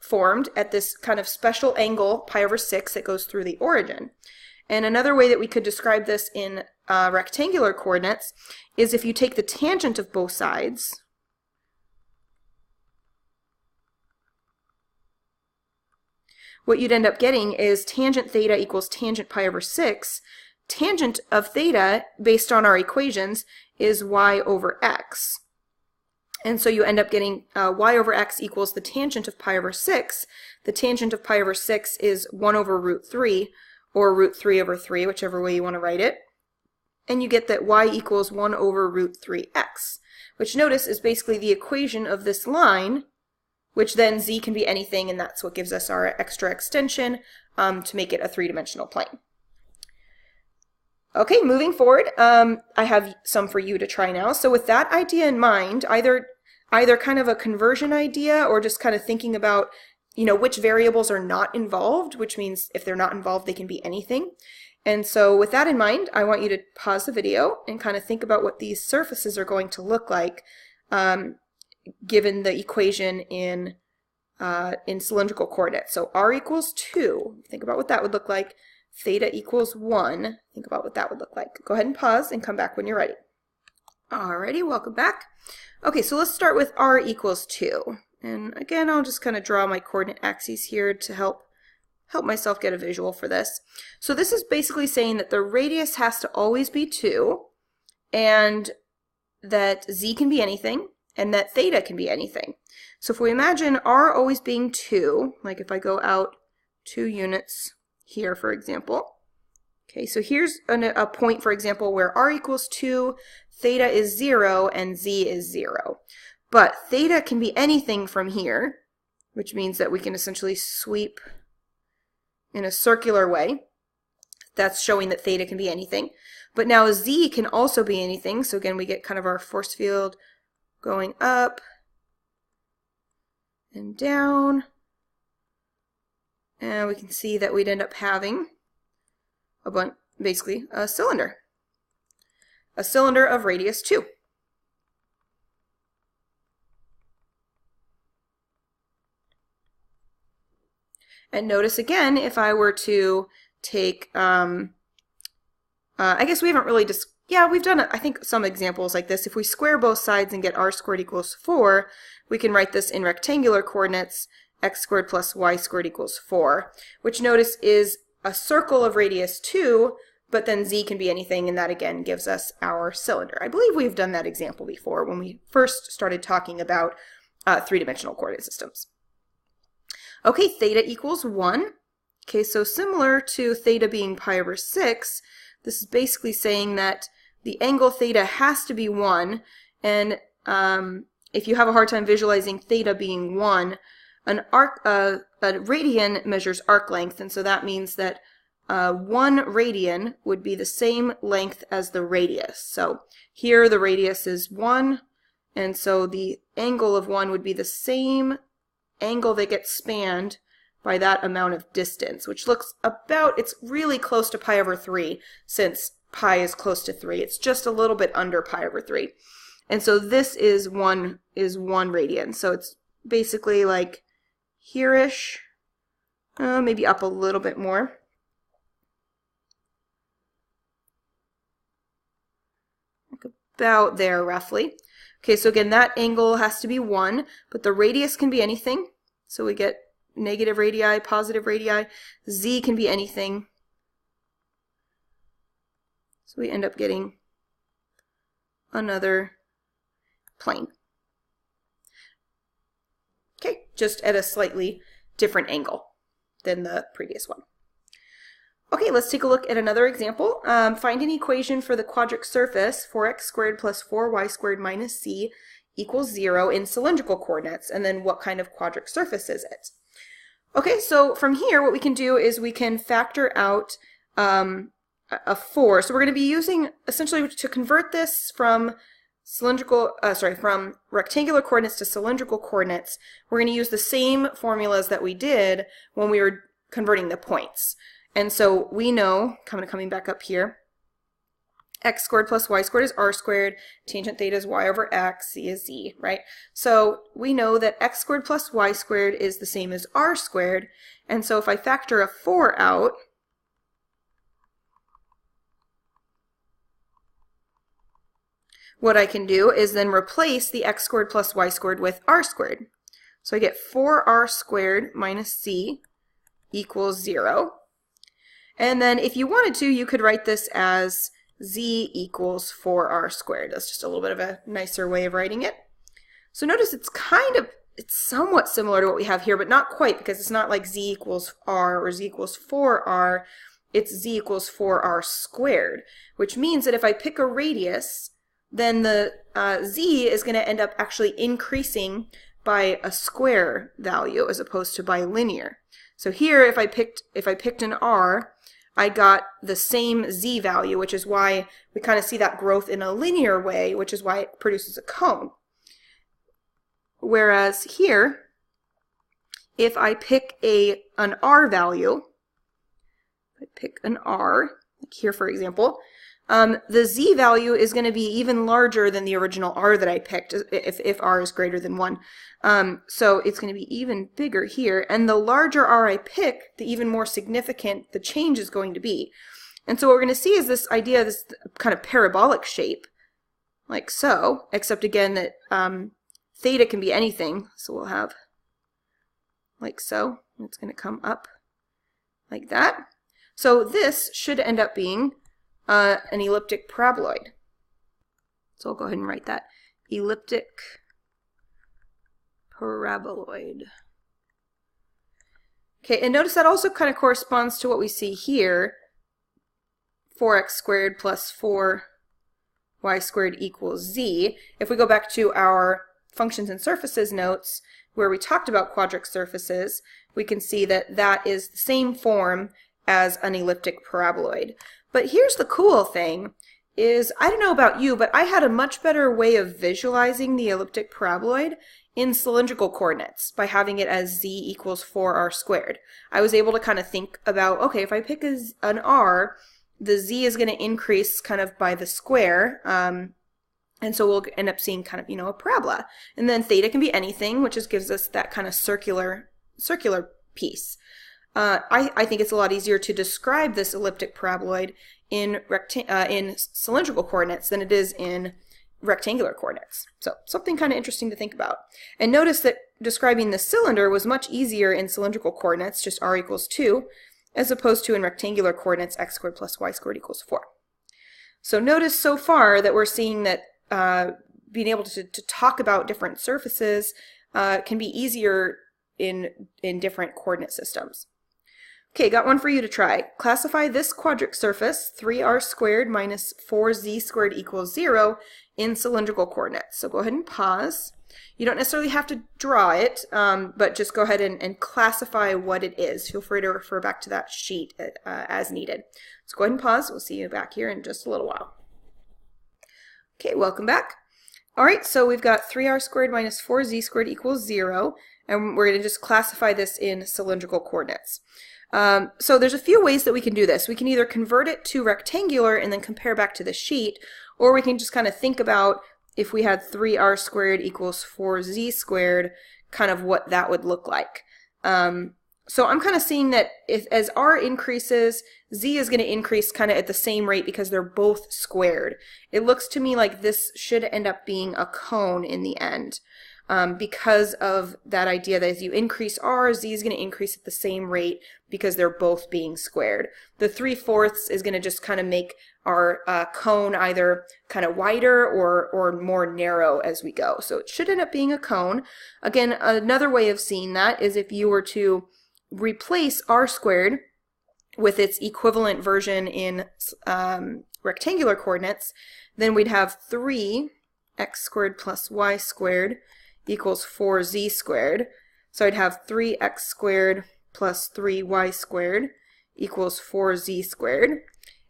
formed at this kind of special angle, pi over 6, that goes through the origin. And another way that we could describe this in rectangular coordinates is if you take the tangent of both sides, what you'd end up getting is tangent theta equals tangent pi over 6 tangent of theta, based on our equations, is y over x. And so you end up getting y over x equals the tangent of pi over 6. The tangent of pi over 6 is 1 over root 3, or root 3 over 3, whichever way you want to write it. And you get that y equals 1 over root 3x, which notice is basically the equation of this line, which then z can be anything, and that's what gives us our extra extension to make it a three-dimensional plane. Okay, moving forward, I have some for you to try now. So with that idea in mind, either kind of a conversion idea or just kind of thinking about, which variables are not involved, which means if they're not involved, they can be anything. And so with that in mind, I want you to pause the video and kind of think about what these surfaces are going to look like given the equation in cylindrical coordinates. So r equals 2. Think about what that would look like. Theta equals 1. Think about what that would look like. Go ahead and pause and come back when you're ready. Alrighty, welcome back. Okay, so let's start with r equals 2. And again, I'll just kind of draw my coordinate axes here to help myself get a visual for this. So this is basically saying that the radius has to always be 2, and that z can be anything, and that theta can be anything. So if we imagine r always being 2, like if I go out 2 units here, for example. Okay, so here's a point, for example, where r equals 2, theta is 0, and z is 0. But theta can be anything from here, which means that we can essentially sweep in a circular way. That's showing that theta can be anything. But now z can also be anything, so again we get kind of our force field going up and down. And we can see that we'd end up having basically a cylinder. A cylinder of radius 2. And notice again, if I were to take, I guess we haven't really we've done, I think, some examples like this. If we square both sides and get r squared equals 4, we can write this in rectangular coordinates, x squared plus y squared equals 4, which notice is a circle of radius 2, but then z can be anything, and that again gives us our cylinder. I believe we've done that example before when we first started talking about three-dimensional coordinate systems. Okay, theta equals 1. Okay, so similar to theta being pi over 6, this is basically saying that the angle theta has to be 1, and if you have a hard time visualizing theta being 1, a radian measures arc length, and so that means that 1 radian would be the same length as the radius. So here the radius is 1, and so the angle of 1 would be the same angle that gets spanned by that amount of distance, which looks about, it's really close to pi over 3, since pi is close to 3. It's just a little bit under pi over 3. And so this is 1 radian. So it's basically like here-ish, maybe up a little bit more. Like about there, roughly. Okay, so again, that angle has to be 1, but the radius can be anything. So we get negative radii, positive radii. Z can be anything. So we end up getting another plane. Okay, just at a slightly different angle than the previous one. Okay, let's take a look at another example. Find an equation for the quadric surface 4x squared plus 4y squared minus c equals 0 in cylindrical coordinates, and then what kind of quadric surface is it? Okay, so from here what we can do is we can factor out a 4. So we're going to be using, essentially to convert this from from rectangular coordinates to cylindrical coordinates, we're going to use the same formulas that we did when we were converting the points. And so we know, coming back up here, x squared plus y squared is r squared, tangent theta is y over x, c is z, right? So we know that x squared plus y squared is the same as r squared, and so if I factor a 4 out, what I can do is then replace the x squared plus y squared with r squared. So I get 4r squared minus c equals 0. And then if you wanted to, you could write this as z equals 4r squared. That's just a little bit of a nicer way of writing it. So notice it's somewhat similar to what we have here, but not quite, because it's not like z equals r or z equals 4r. It's z equals 4r squared, which means that if I pick a radius, then the z is going to end up actually increasing by a square value as opposed to by linear. So here, if I picked an r, I got the same z value, which is why we kind of see that growth in a linear way, which is why it produces a cone. Whereas here, if I pick an r value, I pick an r, like here for example, the z value is going to be even larger than the original r that I picked if r is greater than 1. So it's going to be even bigger here, and the larger r I pick, the even more significant the change is going to be. And so what we're going to see is this idea of this kind of parabolic shape, like so, except again that theta can be anything, so we'll have like so. It's going to come up like that. So this should end up being an elliptic paraboloid. So I'll go ahead and write that. Elliptic paraboloid. Okay, and notice that also kind of corresponds to what we see here. 4x squared plus 4y squared equals z. If we go back to our functions and surfaces notes, where we talked about quadric surfaces, we can see that that is the same form as an elliptic paraboloid. But here's the cool thing is, I don't know about you, but I had a much better way of visualizing the elliptic paraboloid in cylindrical coordinates by having it as z equals 4r squared. I was able to kind of think about, okay, if I pick an r, the z is going to increase kind of by the square, and so we'll end up seeing kind of, a parabola. And then theta can be anything, which just gives us that kind of circular piece. I think it's a lot easier to describe this elliptic paraboloid in cylindrical coordinates than it is in rectangular coordinates. So something kind of interesting to think about. And notice that describing the cylinder was much easier in cylindrical coordinates, just r equals 2, as opposed to in rectangular coordinates, x squared plus y squared equals 4. So notice so far that we're seeing that being able to talk about different surfaces can be easier in different coordinate systems. Okay, got one for you to try. Classify this quadric surface, 3r squared minus 4z squared equals 0, in cylindrical coordinates. So go ahead and pause. You don't necessarily have to draw it, but just go ahead and classify what it is. Feel free to refer back to that sheet as needed. So go ahead and pause. We'll see you back here in just a little while. Okay, welcome back. All right, so we've got 3r squared minus 4z squared equals 0, and we're going to just classify this in cylindrical coordinates. So there's a few ways that we can do this. We can either convert it to rectangular and then compare back to the sheet, or we can just kind of think about if we had 3r squared equals 4z squared, kind of what that would look like. So I'm kind of seeing that as r increases, z is going to increase kind of at the same rate because they're both squared. It looks to me like this should end up being a cone in the end. Because of that idea that as you increase r, z is going to increase at the same rate because they're both being squared. The 3/4 is going to just kind of make our cone either kind of wider or more narrow as we go. So it should end up being a cone. Again, another way of seeing that is if you were to replace r squared with its equivalent version in rectangular coordinates, then we'd have 3x squared plus y squared equals 4z squared. So I'd have 3x squared plus 3y squared equals 4z squared.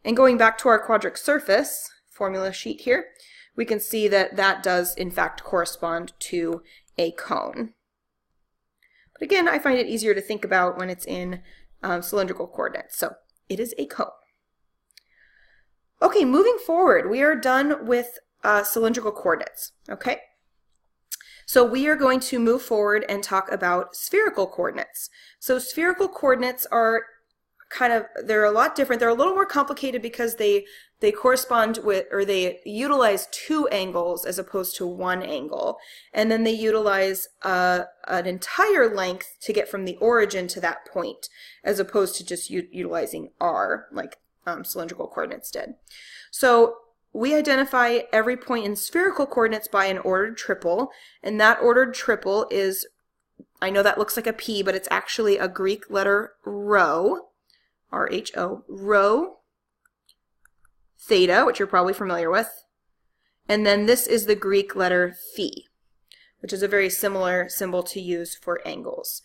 And going back to our quadric surface formula sheet here, we can see that that does in fact correspond to a cone. But again, I find it easier to think about when it's in cylindrical coordinates. So it is a cone. Okay, moving forward, we are done with cylindrical coordinates. Okay. So we are going to move forward and talk about spherical coordinates. So spherical coordinates are they're a lot different. They're a little more complicated because they correspond with, or they utilize two angles as opposed to one angle. And then they utilize an entire length to get from the origin to that point, as opposed to just utilizing R, like cylindrical coordinates did. So we identify every point in spherical coordinates by an ordered triple, and that ordered triple is, I know that looks like a P, but it's actually a Greek letter rho, R-H-O, rho, theta, which you're probably familiar with, and then this is the Greek letter phi, which is a very similar symbol to use for angles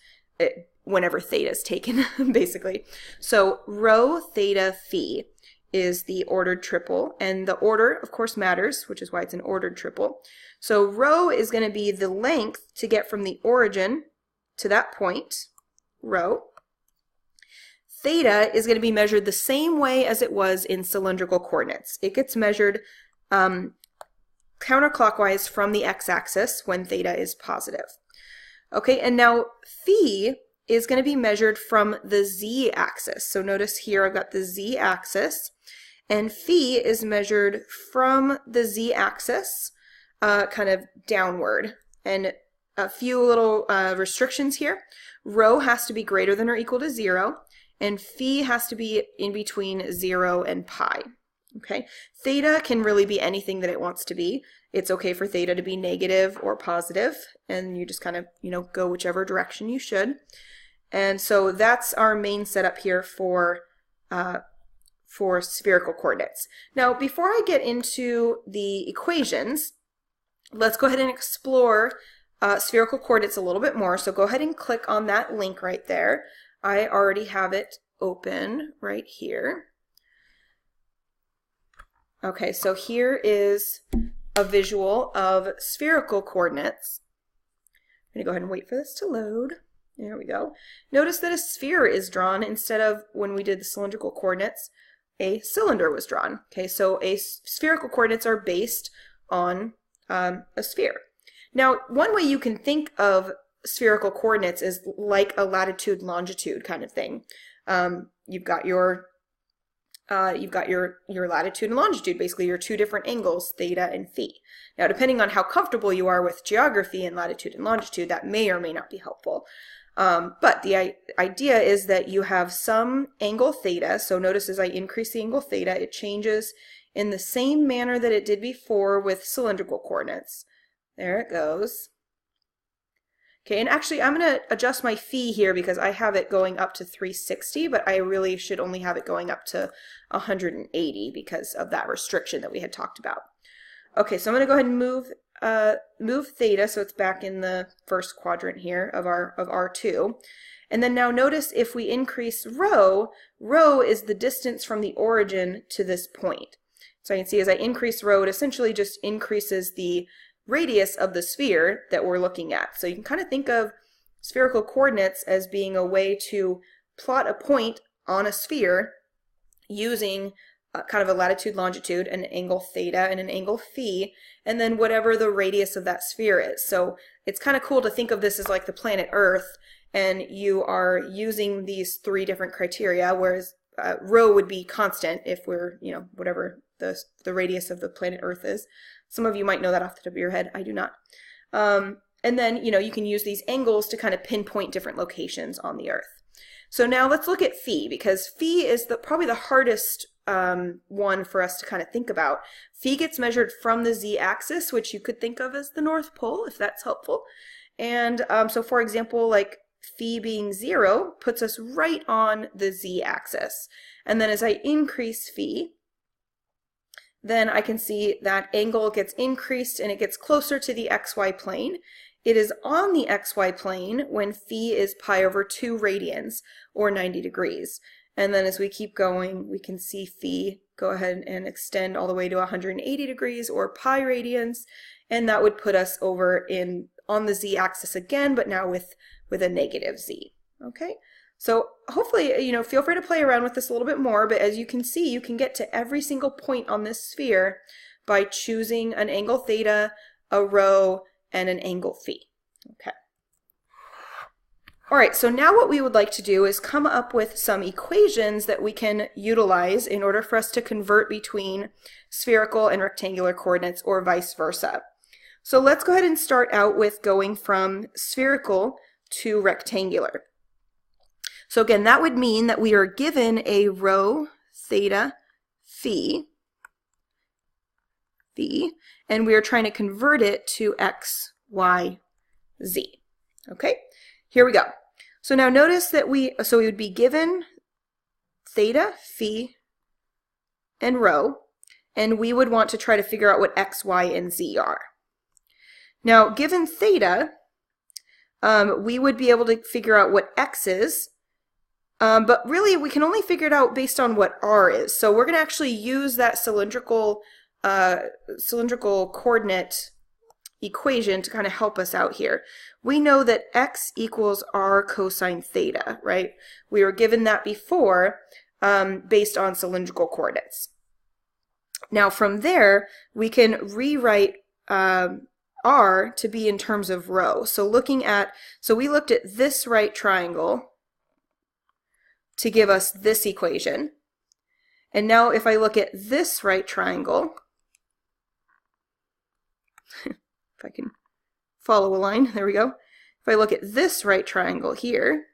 whenever theta is taken, basically. So rho, theta, phi is the ordered triple, and the order, of course, matters, which is why it's an ordered triple. So rho is going to be the length to get from the origin to that point, rho. Theta is going to be measured the same way as it was in cylindrical coordinates. It gets measured counterclockwise from the x-axis when theta is positive. Okay, and now phi is going to be measured from the z-axis. So notice here I've got the z-axis, and phi is measured from the z-axis kind of downward. And a few little restrictions here. Rho has to be greater than or equal to 0. And phi has to be in between 0 and pi. Okay, theta can really be anything that it wants to be. It's okay for theta to be negative or positive, and you just kind of, go whichever direction you should. And so that's our main setup here for spherical coordinates. Now, before I get into the equations, let's go ahead and explore spherical coordinates a little bit more. So go ahead and click on that link right there. I already have it open right here. Okay, so here is a visual of spherical coordinates. I'm going to go ahead and wait for this to load. There we go. Notice that a sphere is drawn instead of, when we did the cylindrical coordinates, a cylinder was drawn. Okay, so spherical coordinates are based on a sphere. Now, one way you can think of spherical coordinates is like a latitude longitude kind of thing. You've got your latitude and longitude, basically your two different angles, theta and phi. Now, depending on how comfortable you are with geography and latitude and longitude, that may or may not be helpful. But the idea is that you have some angle theta. So notice as I increase the angle theta, it changes in the same manner that it did before with cylindrical coordinates. There it goes. Okay, and actually I'm going to adjust my phi here because I have it going up to 360, but I really should only have it going up to 180 because of that restriction that we had talked about. Okay, so I'm going to go ahead and move theta so it's back in the first quadrant here of R2. And then now notice if we increase rho, rho is the distance from the origin to this point. So I can see as I increase rho, it essentially just increases the radius of the sphere that we're looking at. So you can kind of think of spherical coordinates as being a way to plot a point on a sphere using kind of a latitude, longitude, an angle theta, and an angle phi, and then whatever the radius of that sphere is. So it's kind of cool to think of this as like the planet Earth, and you are using these three different criteria, whereas rho would be constant if we're, whatever the radius of the planet Earth is. Some of you might know that off the top of your head. I do not. And then, you can use these angles to kind of pinpoint different locations on the Earth. So now let's look at phi, because phi is probably the hardest one for us to kind of think about. Phi gets measured from the z-axis, which you could think of as the North Pole, if that's helpful. And so for example, like phi being 0 puts us right on the z-axis. And then as I increase phi, then I can see that angle gets increased and it gets closer to the xy plane. It is on the xy plane when phi is pi over 2 radians, or 90 degrees. And then as we keep going, we can see phi go ahead and extend all the way to 180 degrees, or pi radians, and that would put us over on the z-axis again, but now with a negative z. Okay? So hopefully, feel free to play around with this a little bit more, but as you can see, you can get to every single point on this sphere by choosing an angle theta, a rho, and an angle phi. Okay. All right, so now what we would like to do is come up with some equations that we can utilize in order for us to convert between spherical and rectangular coordinates or vice versa. So let's go ahead and start out with going from spherical to rectangular. So again, that would mean that we are given a rho theta phi, and we are trying to convert it to x, y, z. Okay, here we go. So now notice that we would be given theta, phi, and rho, and we would want to try to figure out what x, y, and z are. Now, given theta, we would be able to figure out what x is, but really we can only figure it out based on what r is. So we're going to actually use that cylindrical coordinate equation to kind of help us out here. We know that x equals r cosine theta, right? We were given that before based on cylindrical coordinates. Now from there, we can rewrite r to be in terms of rho. So we looked at this right triangle to give us this equation. And now if I look at this right triangle, if I can follow a line, there we go. If I look at this right triangle here,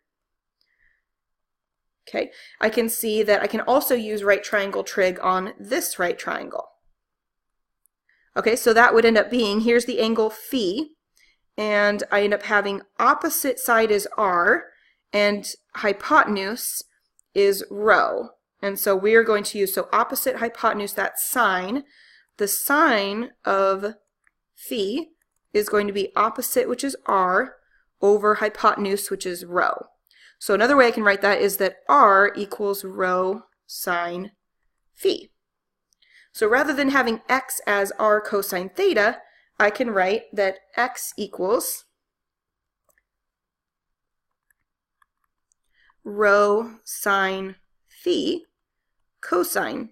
okay, I can see that I can also use right triangle trig on this right triangle. Okay, so that would end up being, here's the angle phi, and I end up having opposite side is r, and hypotenuse is rho. And so we are going to use, so opposite hypotenuse, that's sine. The sine of phi is going to be opposite, which is r, over hypotenuse, which is rho. So another way I can write that is that r equals rho sine phi. So rather than having x as r cosine theta, I can write that x equals rho sine phi cosine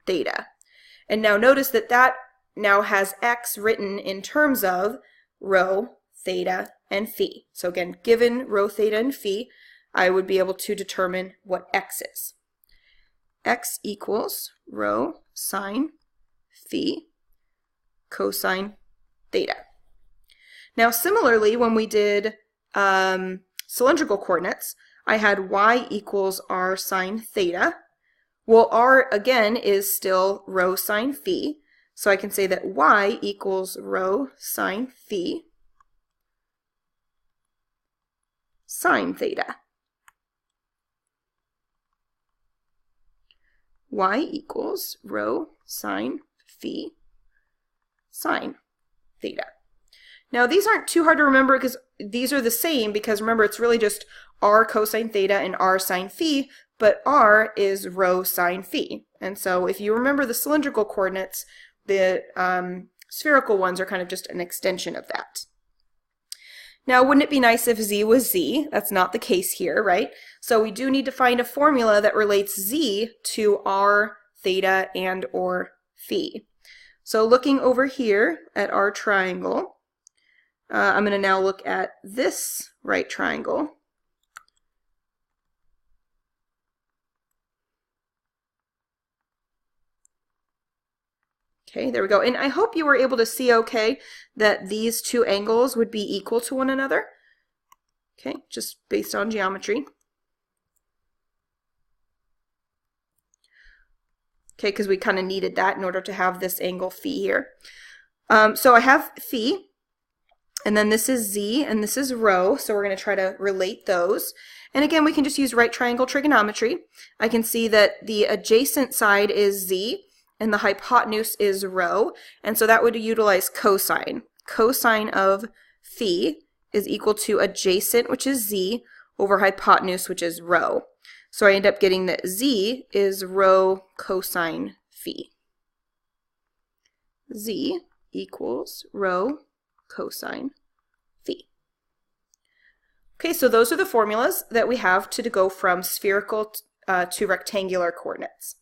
theta. And now notice that that now has x written in terms of rho, theta, and phi. So again, given rho, theta, and phi, I would be able to determine what x is. X equals rho sine phi cosine theta. Now similarly, when we did cylindrical coordinates, I had y equals r sine theta. Well, r again is still rho sine phi. So I can say that y equals rho sine phi sine theta. Y equals rho sine phi sine theta. Now these aren't too hard to remember because these are the same, because remember it's really just r cosine theta and r sine phi, but r is rho sine phi. And so if you remember the cylindrical coordinates, the spherical ones are kind of just an extension of that. Now, wouldn't it be nice if z was z? That's not the case here, right? So we do need to find a formula that relates z to r, theta, and or phi. So looking over here at our triangle, I'm going to now look at this right triangle. Okay, there we go. And I hope you were able to see okay that these two angles would be equal to one another. Okay, just based on geometry. Okay, because we kind of needed that in order to have this angle phi here. So I have phi, and then this is z, and this is rho, so we're going to try to relate those. And again, we can just use right triangle trigonometry. I can see that the adjacent side is z, and the hypotenuse is rho, and so that would utilize cosine. Cosine of phi is equal to adjacent, which is z, over hypotenuse, which is rho. So I end up getting that z is rho cosine phi. Z equals rho cosine phi. Okay, so those are the formulas that we have to go from spherical to rectangular coordinates.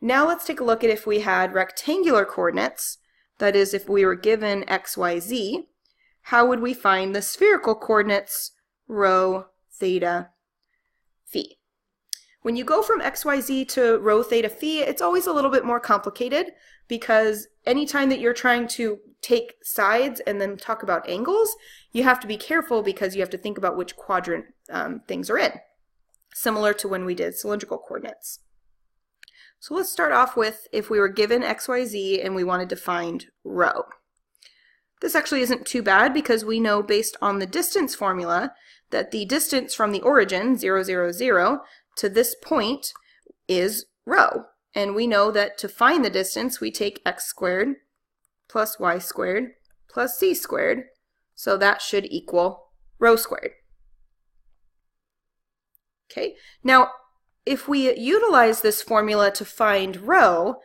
Now let's take a look at if we had rectangular coordinates, that is if we were given x, y, z, how would we find the spherical coordinates rho, theta phi. When you go from xyz to rho theta phi, it's always a little bit more complicated because anytime that you're trying to take sides and then talk about angles, you have to be careful because you have to think about which quadrant things are in, similar to when we did cylindrical coordinates. So let's start off with if we were given xyz and we wanted to find rho. This actually isn't too bad because we know based on the distance formula that the distance from the origin, 0, 0, 0, to this point is rho. And we know that to find the distance, we take x squared plus y squared plus c squared. So that should equal rho squared. Okay, now if we utilize this formula to find rho,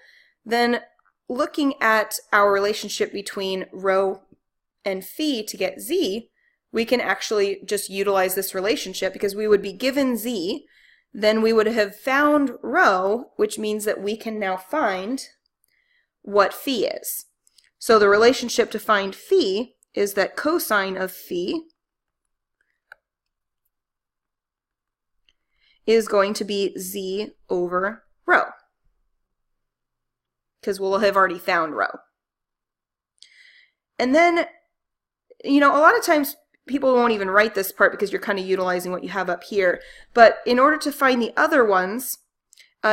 then looking at our relationship between rho and phi to get z, we can actually just utilize this relationship because we would be given z, then we would have found rho, which means that we can now find what phi is. So the relationship to find phi is that cosine of phi is going to be z over rho, because we'll have already found rho. And then, you know, a lot of times people won't even write this part because you're kind of utilizing what you have up here. But in order to find the other ones,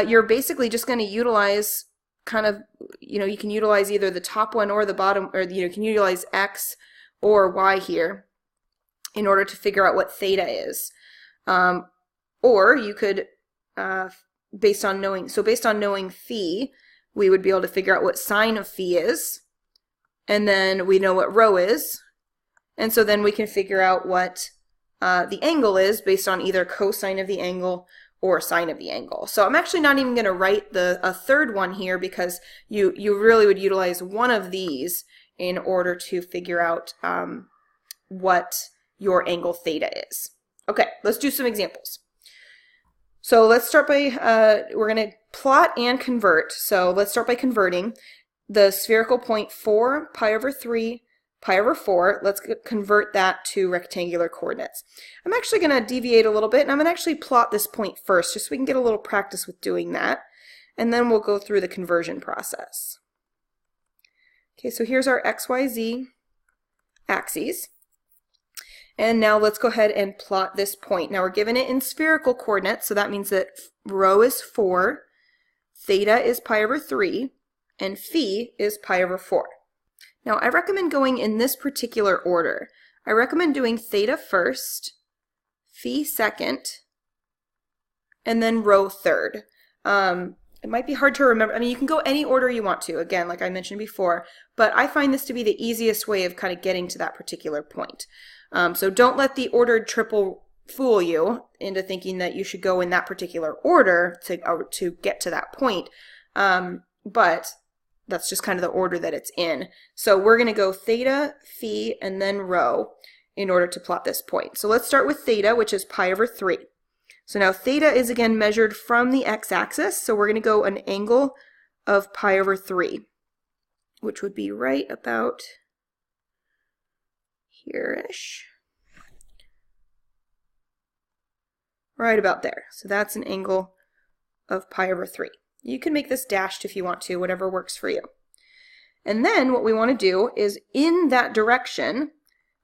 you're basically just going to utilize kind of, you know, you can utilize either the top one or the bottom, or you can utilize x or y here in order to figure out what theta is. Or you could, based on knowing phi, we would be able to figure out what sine of phi is, and then we know what rho is. And so then we can figure out what the angle is based on either cosine of the angle or sine of the angle. So I'm actually not even going to write a third one here because you really would utilize one of these in order to figure out what your angle theta is. Okay, let's do some examples. So let's start by, we're going to plot and convert. So let's start by converting the spherical point 4 pi over 3 pi over 4, let's convert that to rectangular coordinates. I'm actually going to deviate a little bit, and I'm going to actually plot this point first, just so we can get a little practice with doing that, and then we'll go through the conversion process. Okay, so here's our XYZ axes, and now let's go ahead and plot this point. Now we're given it in spherical coordinates, so that means that rho is 4, theta is pi over 3, and phi is pi over 4. Now, I recommend going in this particular order. I recommend doing theta first, phi second, and then rho third. It might be hard to remember. I mean, you can go any order you want to, again, like I mentioned before, but I find this to be the easiest way of kind of getting to that particular point. So don't let the ordered triple fool you into thinking that you should go in that particular order to get to that point. But that's just kind of the order that it's in. So we're going to go theta, phi, and then rho in order to plot this point. So let's start with theta, which is pi over 3. So now theta is again measured from the x-axis, so we're going to go an angle of pi over 3, which would be right about here-ish. Right about there. So that's an angle of pi over 3. You can make this dashed if you want to, whatever works for you. And then what we want to do is in that direction,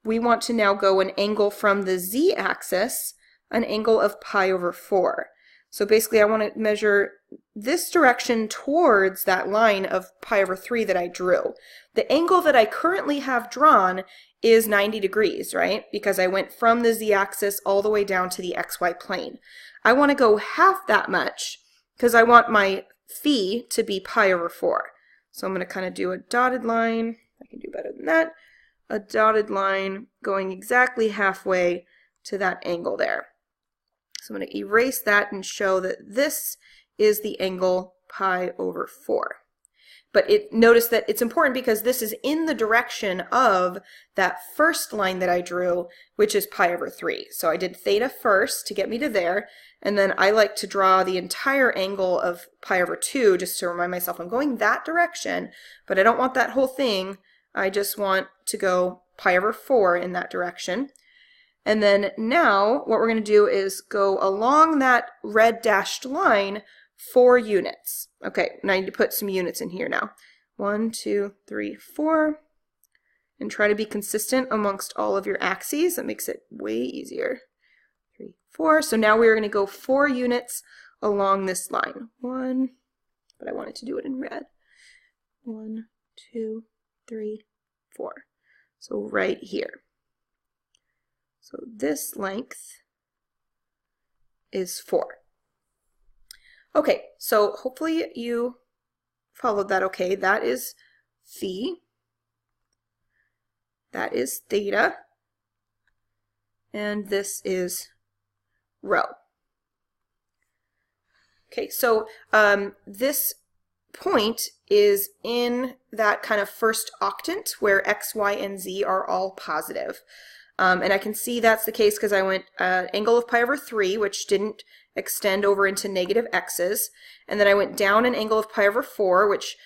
we want to now go an angle from the z-axis, an angle of pi over 4. So basically I want to measure this direction towards that line of pi over 3 that I drew. The angle that I currently have drawn is 90 degrees, right? Because I went from the z-axis all the way down to the xy plane. I want to go half that much because I want my phi to be pi over 4. So I'm going to kind of do a dotted line. I can do better than that. A dotted line going exactly halfway to that angle there. So I'm going to erase that and show that this is the angle pi over 4. But notice that it's important because this is in the direction of that first line that I drew, which is pi over 3. So I did theta first to get me to there, and then I like to draw the entire angle of pi over 2 just to remind myself I'm going that direction, but I don't want that whole thing. I just want to go pi over 4 in that direction. And then now what we're going to do is go along that red dashed line 4 units. Okay, and I need to put some units in here now. 1, 2, 3, 4. And try to be consistent amongst all of your axes. That makes it way easier. 3, 4. So now we're going to go 4 units along this line. 1, but I wanted to do it in red. 1, 2, 3, 4. So right here. So this length is 4. Okay, so hopefully you followed that okay. That is phi. That is theta. And this is rho. Okay, so this point is in that kind of first octant where x, y, and z are all positive. And I can see that's the case because I went angle of pi over 3, which didn't extend over into negative x's. And then I went down an angle of pi over 4, which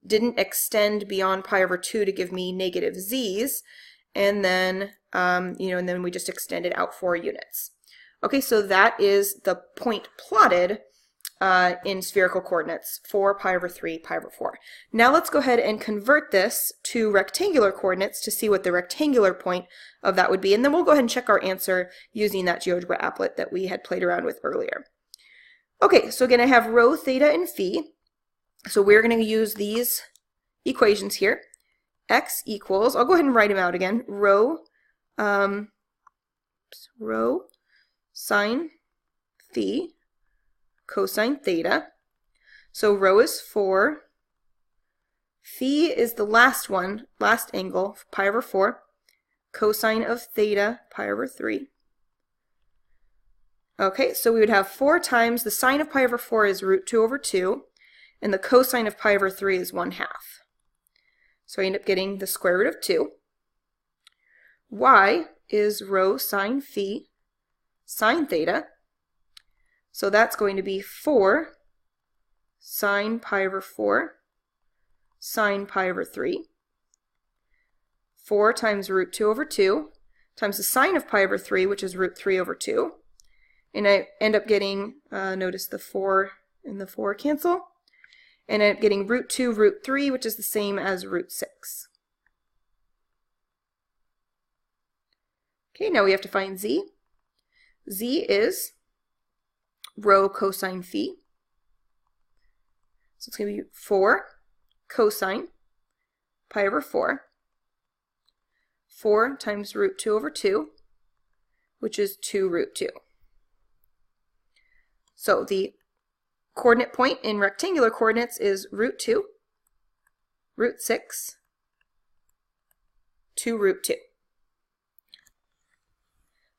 didn't extend beyond pi over 2 to give me negative z's. And then, and then we just extended out 4 units. Okay, so that is the point plotted in spherical coordinates for pi over 3, pi over 4. Now let's go ahead and convert this to rectangular coordinates to see what the rectangular point of that would be, and then we'll go ahead and check our answer using that GeoGebra applet that we had played around with earlier. Okay, so again I have rho, theta, and phi. So we're going to use these equations here. X equals, I'll go ahead and write them out again, rho sine phi cosine theta. So rho is 4. Phi is the last one, last angle, pi over 4. Cosine of theta, pi over 3. Okay, so we would have 4 times the sine of pi over 4 is root 2 over 2, and the cosine of pi over 3 is 1/2. So I end up getting the square root of 2. Y is rho sine phi sine theta. So that's going to be 4 sine pi over 4 sine pi over 3. 4 times root 2 over 2 times the sine of pi over 3, which is root 3 over 2. And I end up getting, notice the 4 and the 4 cancel. And I end up getting root 2 root 3, which is the same as root 6. Okay, now we have to find z. Z is rho cosine phi. So it's going to be 4 cosine pi over 4. 4 times root 2 over 2, which is 2 root 2. So the coordinate point in rectangular coordinates is root 2, root 6, 2 root 2.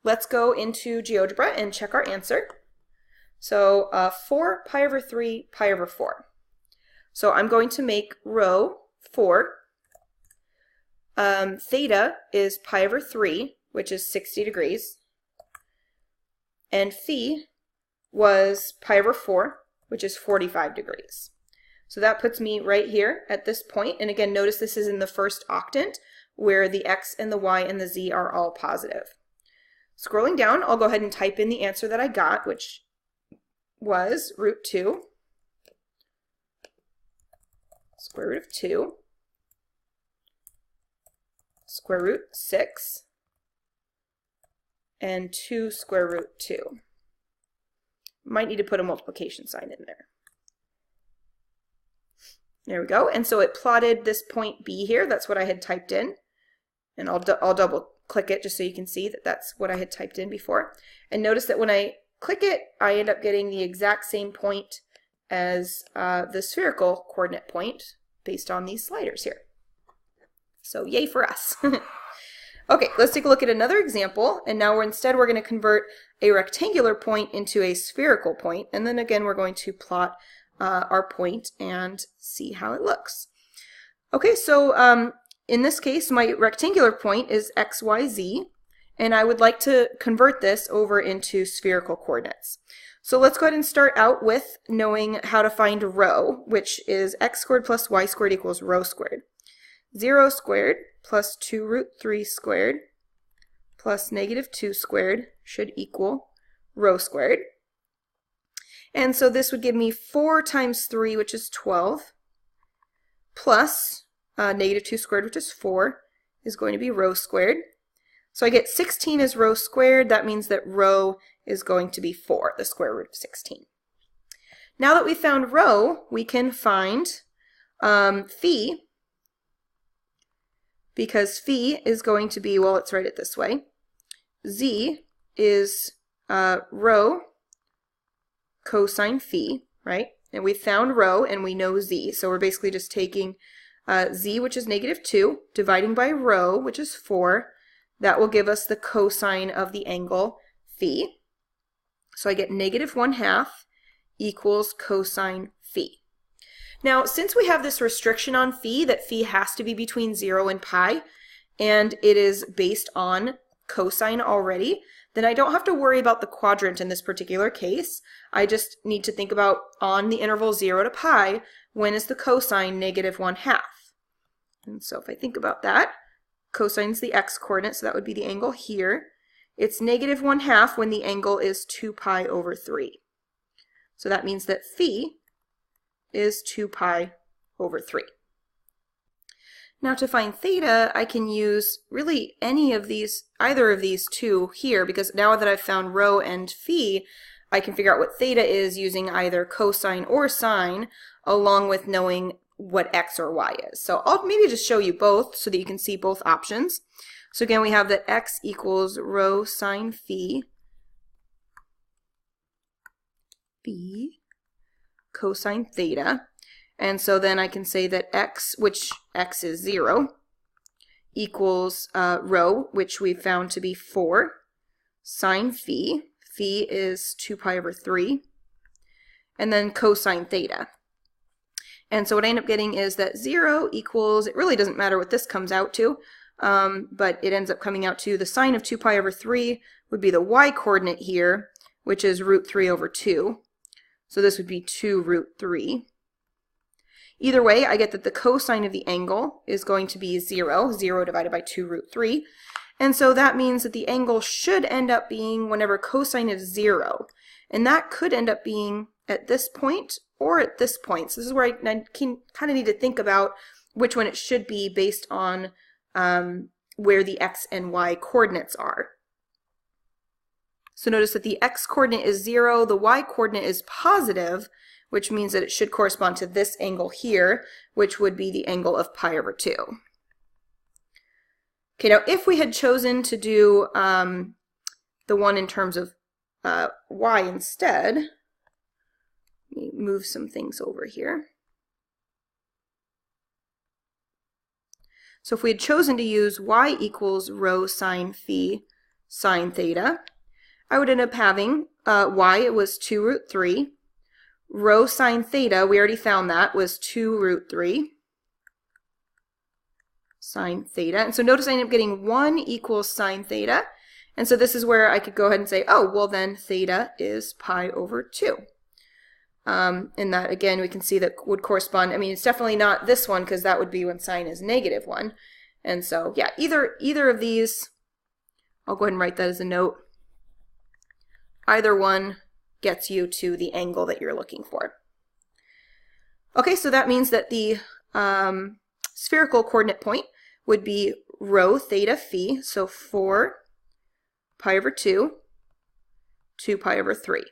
Let's go into GeoGebra and check our answer. So 4 pi over 3 pi over 4. So I'm going to make rho 4. Theta is pi over 3, which is 60 degrees. And phi was pi over 4, which is 45 degrees. So that puts me right here at this point. And again, notice this is in the first octant where the x and the y and the z are all positive. Scrolling down, I'll go ahead and type in the answer that I got, which was root 2, square root of 2, square root 6, and 2 square root 2. Might need to put a multiplication sign in there. There we go. And so it plotted this point B here. That's what I had typed in. And I'll double click it just so you can see that that's what I had typed in before. And notice that when I click it, I end up getting the exact same point as the spherical coordinate point based on these sliders here. So yay for us. Okay, let's take a look at another example. And now instead we're going to convert a rectangular point into a spherical point. And then again, we're going to plot our point and see how it looks. Okay, so in this case, my rectangular point is x, y, z. And I would like to convert this over into spherical coordinates. So let's go ahead and start out with knowing how to find rho, which is x squared plus y squared equals rho squared. 0 squared plus 2 root 3 squared plus negative 2 squared should equal rho squared. And so this would give me 4 times 3, which is 12, plus negative 2 squared, which is 4, is going to be rho squared. So I get 16 as rho squared. That means that rho is going to be 4, the square root of 16. Now that we found rho, we can find phi, because phi is going to be, well, let's write it this way. Z is rho cosine phi, right? And we found rho and we know z. So we're basically just taking z, which is negative 2, dividing by rho, which is 4. That will give us the cosine of the angle phi. So I get negative 1/2 equals cosine phi. Now, since we have this restriction on phi, that phi has to be between 0 and pi, and it is based on cosine already, then I don't have to worry about the quadrant in this particular case. I just need to think about on the interval 0 to pi, when is the cosine negative 1/2? And so if I think about that, cosine is the x-coordinate, so that would be the angle here. It's negative 1/2 when the angle is 2 pi over 3. So that means that phi is 2 pi over 3. Now to find theta, I can use really any of these, either of these two here, because now that I've found rho and phi, I can figure out what theta is using either cosine or sine, along with knowing what x or y is. So I'll maybe just show you both so that you can see both options. So again, we have that x equals rho sine phi cosine theta. And so then I can say that x, which x is 0, equals rho, which we found to be 4, sine phi. Phi is 2 pi over 3. And then cosine theta. And so what I end up getting is that 0 equals, it really doesn't matter what this comes out to, but it ends up coming out to the sine of 2 pi over 3 would be the y-coordinate here, which is root 3 over 2. So this would be 2 root 3. Either way, I get that the cosine of the angle is going to be 0, 0 divided by 2 root 3. And so that means that the angle should end up being whenever cosine is 0. And that could end up being at this point or at this point. So this is where I kind of need to think about which one it should be based on where the x and y coordinates are. So notice that the x-coordinate is 0, the y-coordinate is positive, which means that it should correspond to this angle here, which would be the angle of pi over 2. Okay, now if we had chosen to do the one in terms of y instead, let me move some things over here. So if we had chosen to use y equals rho sine phi sine theta, I would end up having y, it was 2 root 3. Rho sine theta, we already found that, was 2 root 3 sine theta. And so notice I end up getting 1 equals sine theta. And so this is where I could go ahead and say, oh, well then theta is pi over 2. And that, again, we can see that would correspond, I mean, it's definitely not this one because that would be when sine is negative 1. And so, yeah, either of these, I'll go ahead and write that as a note. Either one gets you to the angle that you're looking for. Okay, so that means that the spherical coordinate point would be rho theta phi, so 4 pi over 2, 2 pi over 3.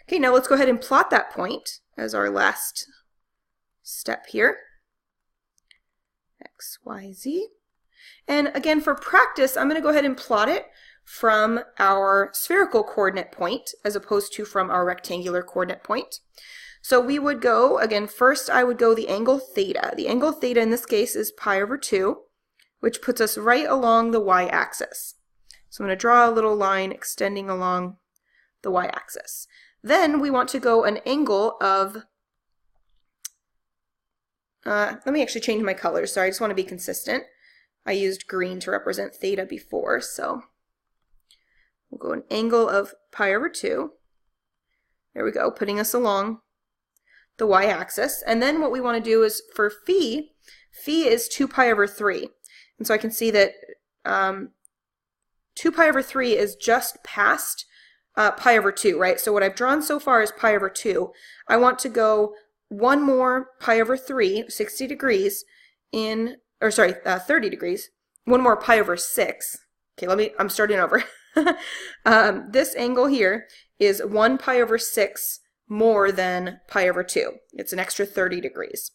Okay, now let's go ahead and plot that point as our last step here. X, Y, Z. And again, for practice, I'm going to go ahead and plot it from our spherical coordinate point as opposed to from our rectangular coordinate point. So we would go, again, first I would go the angle theta. The angle theta in this case is pi over 2, which puts us right along the y-axis. So I'm going to draw a little line extending along the y-axis. Then we want to go an angle of, let me actually change my colors. Sorry, I just want to be consistent. I used green to represent theta before, so we'll go an angle of pi over 2. There we go, putting us along the y-axis. And then what we want to do is for phi, phi is 2 pi over 3. And so I can see that 2 pi over 3 is just past pi over 2, right? So what I've drawn so far is pi over 2. I want to go one more pi over 3, 60 degrees, in, or sorry, 30 degrees, one more pi over 6. Okay, I'm starting over. This angle here is 1 pi over 6 more than pi over 2. It's an extra 30 degrees.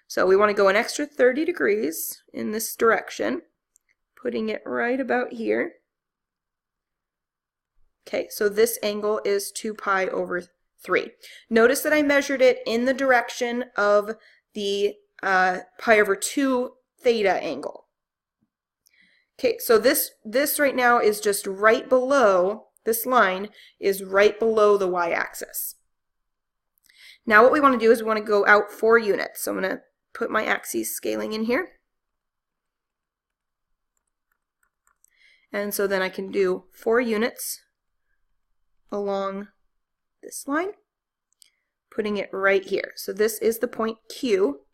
So we want to go an extra 30 degrees in this direction, putting it right about here. Okay, so this angle is 2 pi over 3. Notice that I measured it in the direction of the pi over 2 theta angle. Okay, so this right now is just right below, this line is right below the y-axis. Now what we want to do is we want to go out 4 units. So I'm going to put my axes scaling in here. And so then I can do 4 units along this line, putting it right here. So this is the point Q.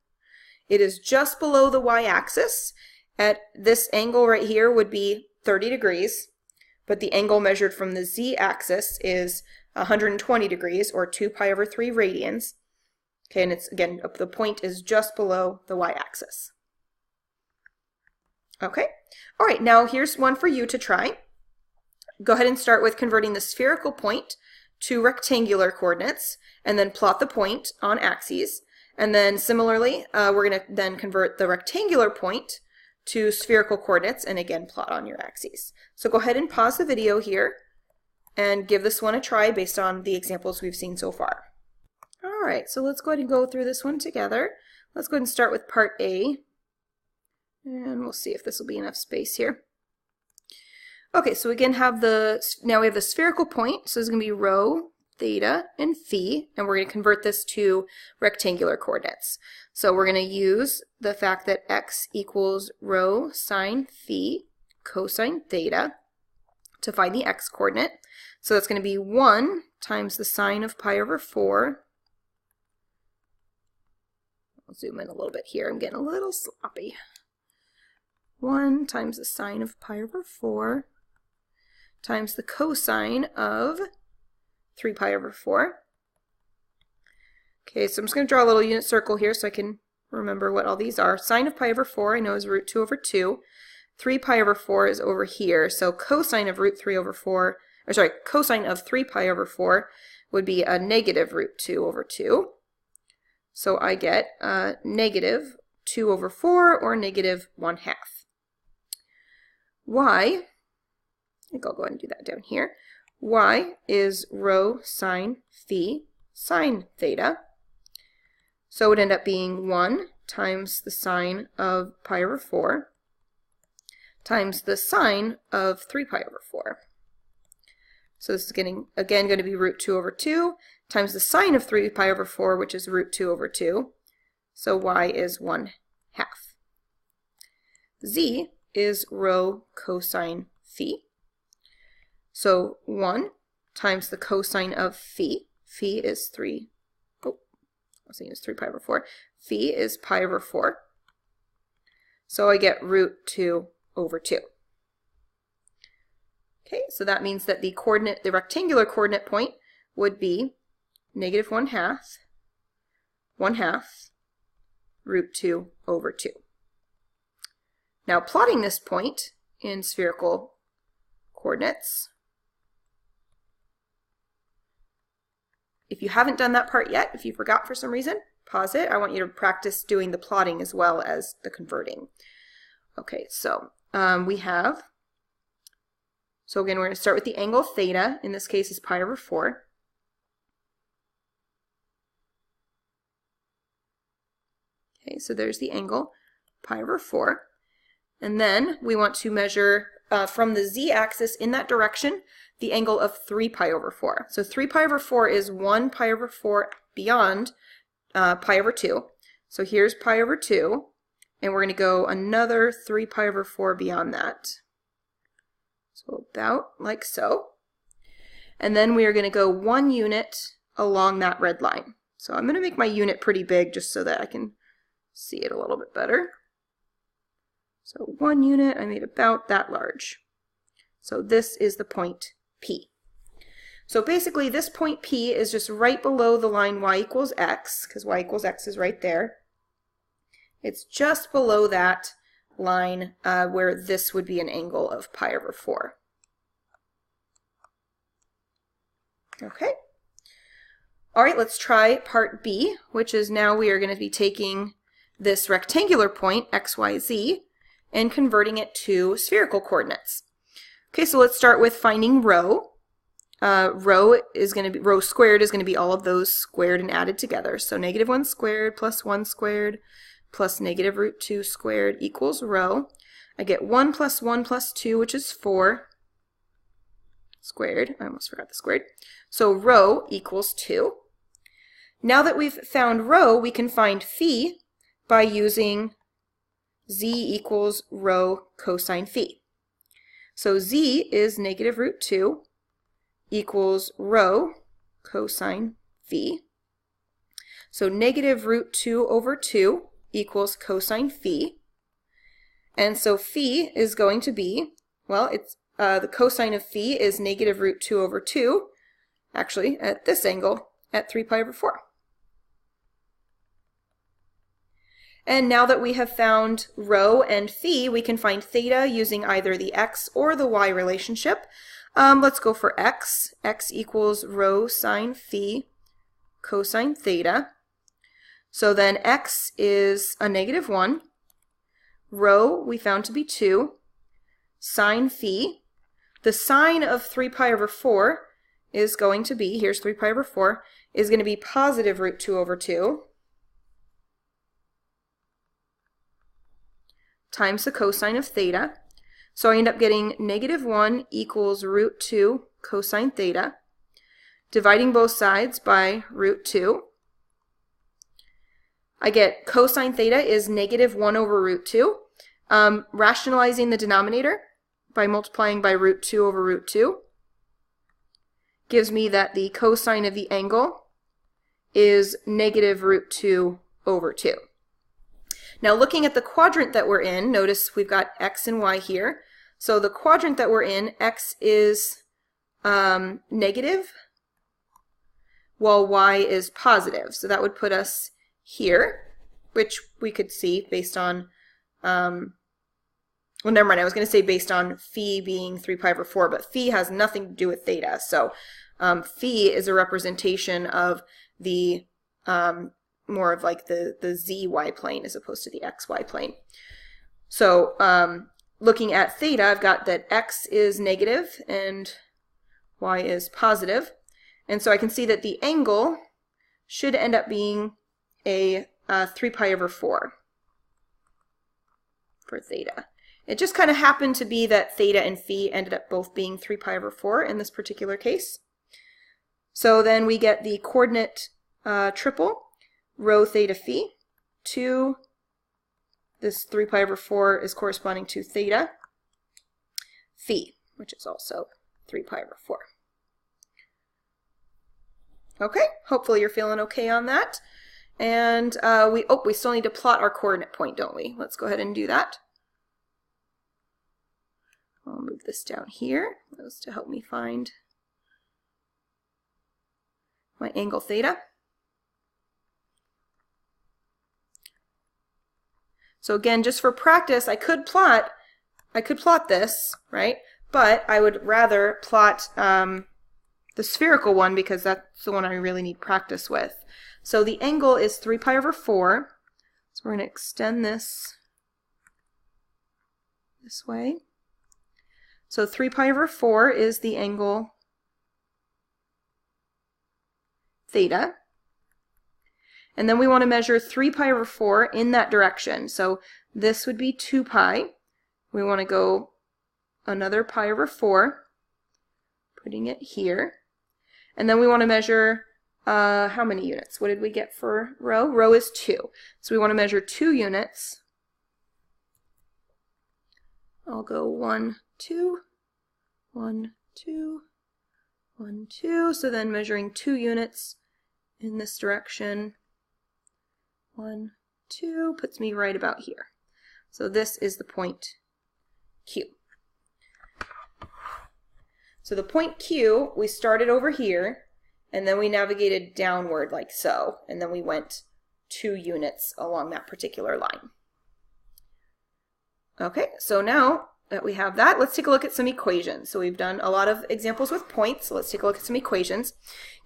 It is just below the y-axis. At this angle right here would be 30 degrees, but the angle measured from the z-axis is 120 degrees, or 2 pi over 3 radians. Okay, and it's, again, the point is just below the y-axis. Okay, all right, now here's one for you to try. Go ahead and start with converting the spherical point to rectangular coordinates, and then plot the point on axes. And then similarly, we're going to then convert the rectangular point to spherical coordinates, and again plot on your axes. So go ahead and pause the video here and give this one a try based on the examples we've seen so far. All right, so let's go ahead and go through this one together. Let's go ahead and start with part A, and we'll see if this will be enough space here. Okay, so we again have now we have the spherical point, so it's going to be rho, theta, and phi, and we're going to convert this to rectangular coordinates. So we're going to use the fact that x equals rho sine phi cosine theta to find the x coordinate. So that's going to be 1 times the sine of pi over 4. I'll zoom in a little bit here. I'm getting a little sloppy. 1 times the sine of pi over 4 times the cosine of 3 pi over 4. Okay, so I'm just going to draw a little unit circle here so I can remember what all these are. Sine of pi over 4 I know is root 2 over 2. 3 pi over 4 is over here, so cosine of root 3 over 4, or sorry, cosine of 3 pi over 4 would be a negative root 2 over 2. So I get negative 2 over 4, or negative 1/2. Y, I think I'll go ahead and do that down here. Y is rho sine phi sine theta. So it would end up being 1 times the sine of pi over 4 times the sine of 3 pi over 4. So this is again going to be root 2 over 2 times the sine of 3 pi over 4, which is root 2 over 2. So y is 1/2. Z is rho cosine phi. So 1 times the cosine of phi. Phi is 3. Oh, I was saying it's 3 pi over 4. Phi is pi over 4. So I get root 2 over 2. Okay, so that means that the rectangular coordinate point would be negative 1/2 root 2 over 2. Now plotting this point in spherical coordinates, if you haven't done that part yet, if you forgot for some reason, pause it. I want you to practice doing the plotting as well as the converting. Okay, so so again, we're going to start with the angle theta. In this case, is pi over 4. Okay, so there's the angle, pi over 4. And then we want to measure from the z-axis in that direction, the angle of 3 pi over 4. So 3 pi over 4 is 1 pi over 4 beyond pi over 2. So here's pi over 2, and we're going to go another 3 pi over 4 beyond that. So about like so. And then we are going to go 1 unit along that red line. So I'm going to make my unit pretty big just so that I can see it a little bit better. So 1 unit I made about that large. So this is the point P. So basically this point P is just right below the line y equals x, because y equals x is right there. It's just below that line where this would be an angle of pi over 4. Okay. All right, let's try part B, which is now we are going to be taking this rectangular point, x, y, z, and converting it to spherical coordinates. Okay, so let's start with finding rho. Rho squared is going to be all of those squared and added together. So -1 squared plus 1 squared plus -√2 squared equals rho. I get 1 plus 1 plus 2, which is 4 squared. I almost forgot the squared. So rho equals 2. Now that we've found rho, we can find phi by using z equals rho cosine phi. So z is -√2 equals rho cosine phi. So -√2 over 2 equals cosine phi. And so phi is going to be, well, it's the cosine of phi is -√2 over 2, actually at this angle at 3 pi over 4. And now that we have found rho and phi, we can find theta using either the x or the y relationship. Let's go for x. X equals rho sine phi cosine theta. So then x is a -1. Rho we found to be 2. Sine phi. The sine of 3 pi over 4 is going to be, here's 3 pi over 4, is going to be positive √2 over 2 times the cosine of theta. So I end up getting -1 equals √2 cosine theta, dividing both sides by √2. I get cosine theta is -1 over √2. Rationalizing the denominator by multiplying by √2 over √2 gives me that the cosine of the angle is -√2 over 2. Now looking at the quadrant that we're in, notice we've got x and y here. So the quadrant that we're in, x is negative, while y is positive. So that would put us here, which we could see based on, well, never mind, I was going to say based on phi being 3 pi over 4, but phi has nothing to do with theta. So phi is a representation of the more of like the zy plane as opposed to the xy plane. So looking at theta, I've got that x is negative and y is positive. And so I can see that the angle should end up being a 3 pi over 4 for theta. It just kind of happened to be that theta and phi ended up both being 3 pi over 4 in this particular case. So then we get the coordinate triple, rho theta phi, 2, this 3 pi over 4 is corresponding to theta, phi, which is also 3 pi over 4. Okay, hopefully you're feeling okay on that. And we still need to plot our coordinate point, don't we? Let's go ahead and do that. I'll move this down here. Those to help me find my angle theta. So again, just for practice, I could plot this, right? But I would rather plot the spherical one because that's the one I really need practice with. So the angle is 3 pi over 4. So we're going to extend this way. So 3 pi over 4 is the angle theta. And then we want to measure 3 pi over 4 in that direction. So this would be 2 pi. We want to go another pi over 4, putting it here. And then we want to measure how many units? What did we get for rho? Rho is 2. So we want to measure 2 units. I'll go 1, 2, 1, 2, 1, 2. So then measuring 2 units in this direction. 1, 2 puts me right about here. So this is the point Q. So the point Q, we started over here, and then we navigated downward like so, and then we went 2 units along that particular line. Okay, so now that we have that, let's take a look at some equations. So we've done a lot of examples with points, so let's take a look at some equations.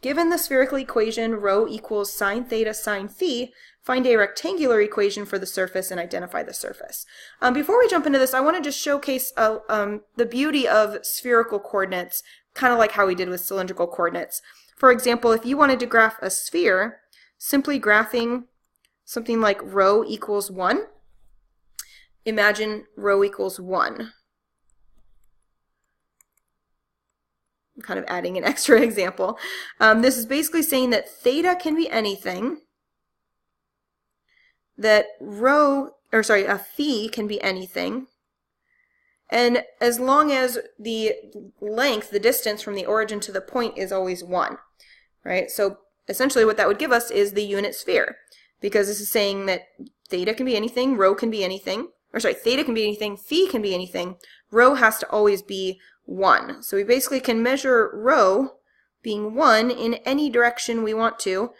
Given the spherical equation rho equals sine theta sine phi, find a rectangular equation for the surface and identify the surface. Before we jump into this, I want to just showcase the beauty of spherical coordinates, kind of like how we did with cylindrical coordinates. For example, if you wanted to graph a sphere, simply graphing something like rho equals 1, imagine rho equals 1. I'm kind of adding an extra example. This is basically saying that theta can be anything, that phi can be anything, and as long as the length, the distance from the origin to the point is always 1, right? So essentially what that would give us is the unit sphere, because this is saying that theta can be anything, rho can be anything, theta can be anything, phi can be anything, rho has to always be 1. So we basically can measure rho being 1 in any direction we want to,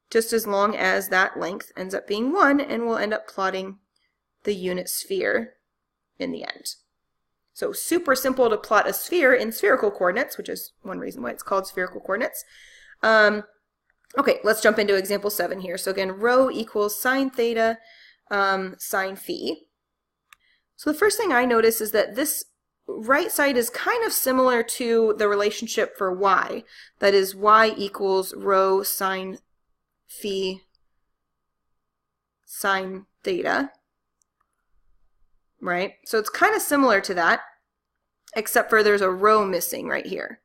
just as long as that length ends up being 1, and we'll end up plotting the unit sphere in the end. So super simple to plot a sphere in spherical coordinates, which is one reason why it's called spherical coordinates. Okay, let's jump into example 7 here. So again, rho equals sine theta sine phi. So the first thing I notice is that this right side is kind of similar to the relationship for y. That is, y equals rho sine phi sine theta, right? So it's kind of similar to that, except for there's a rho missing right here.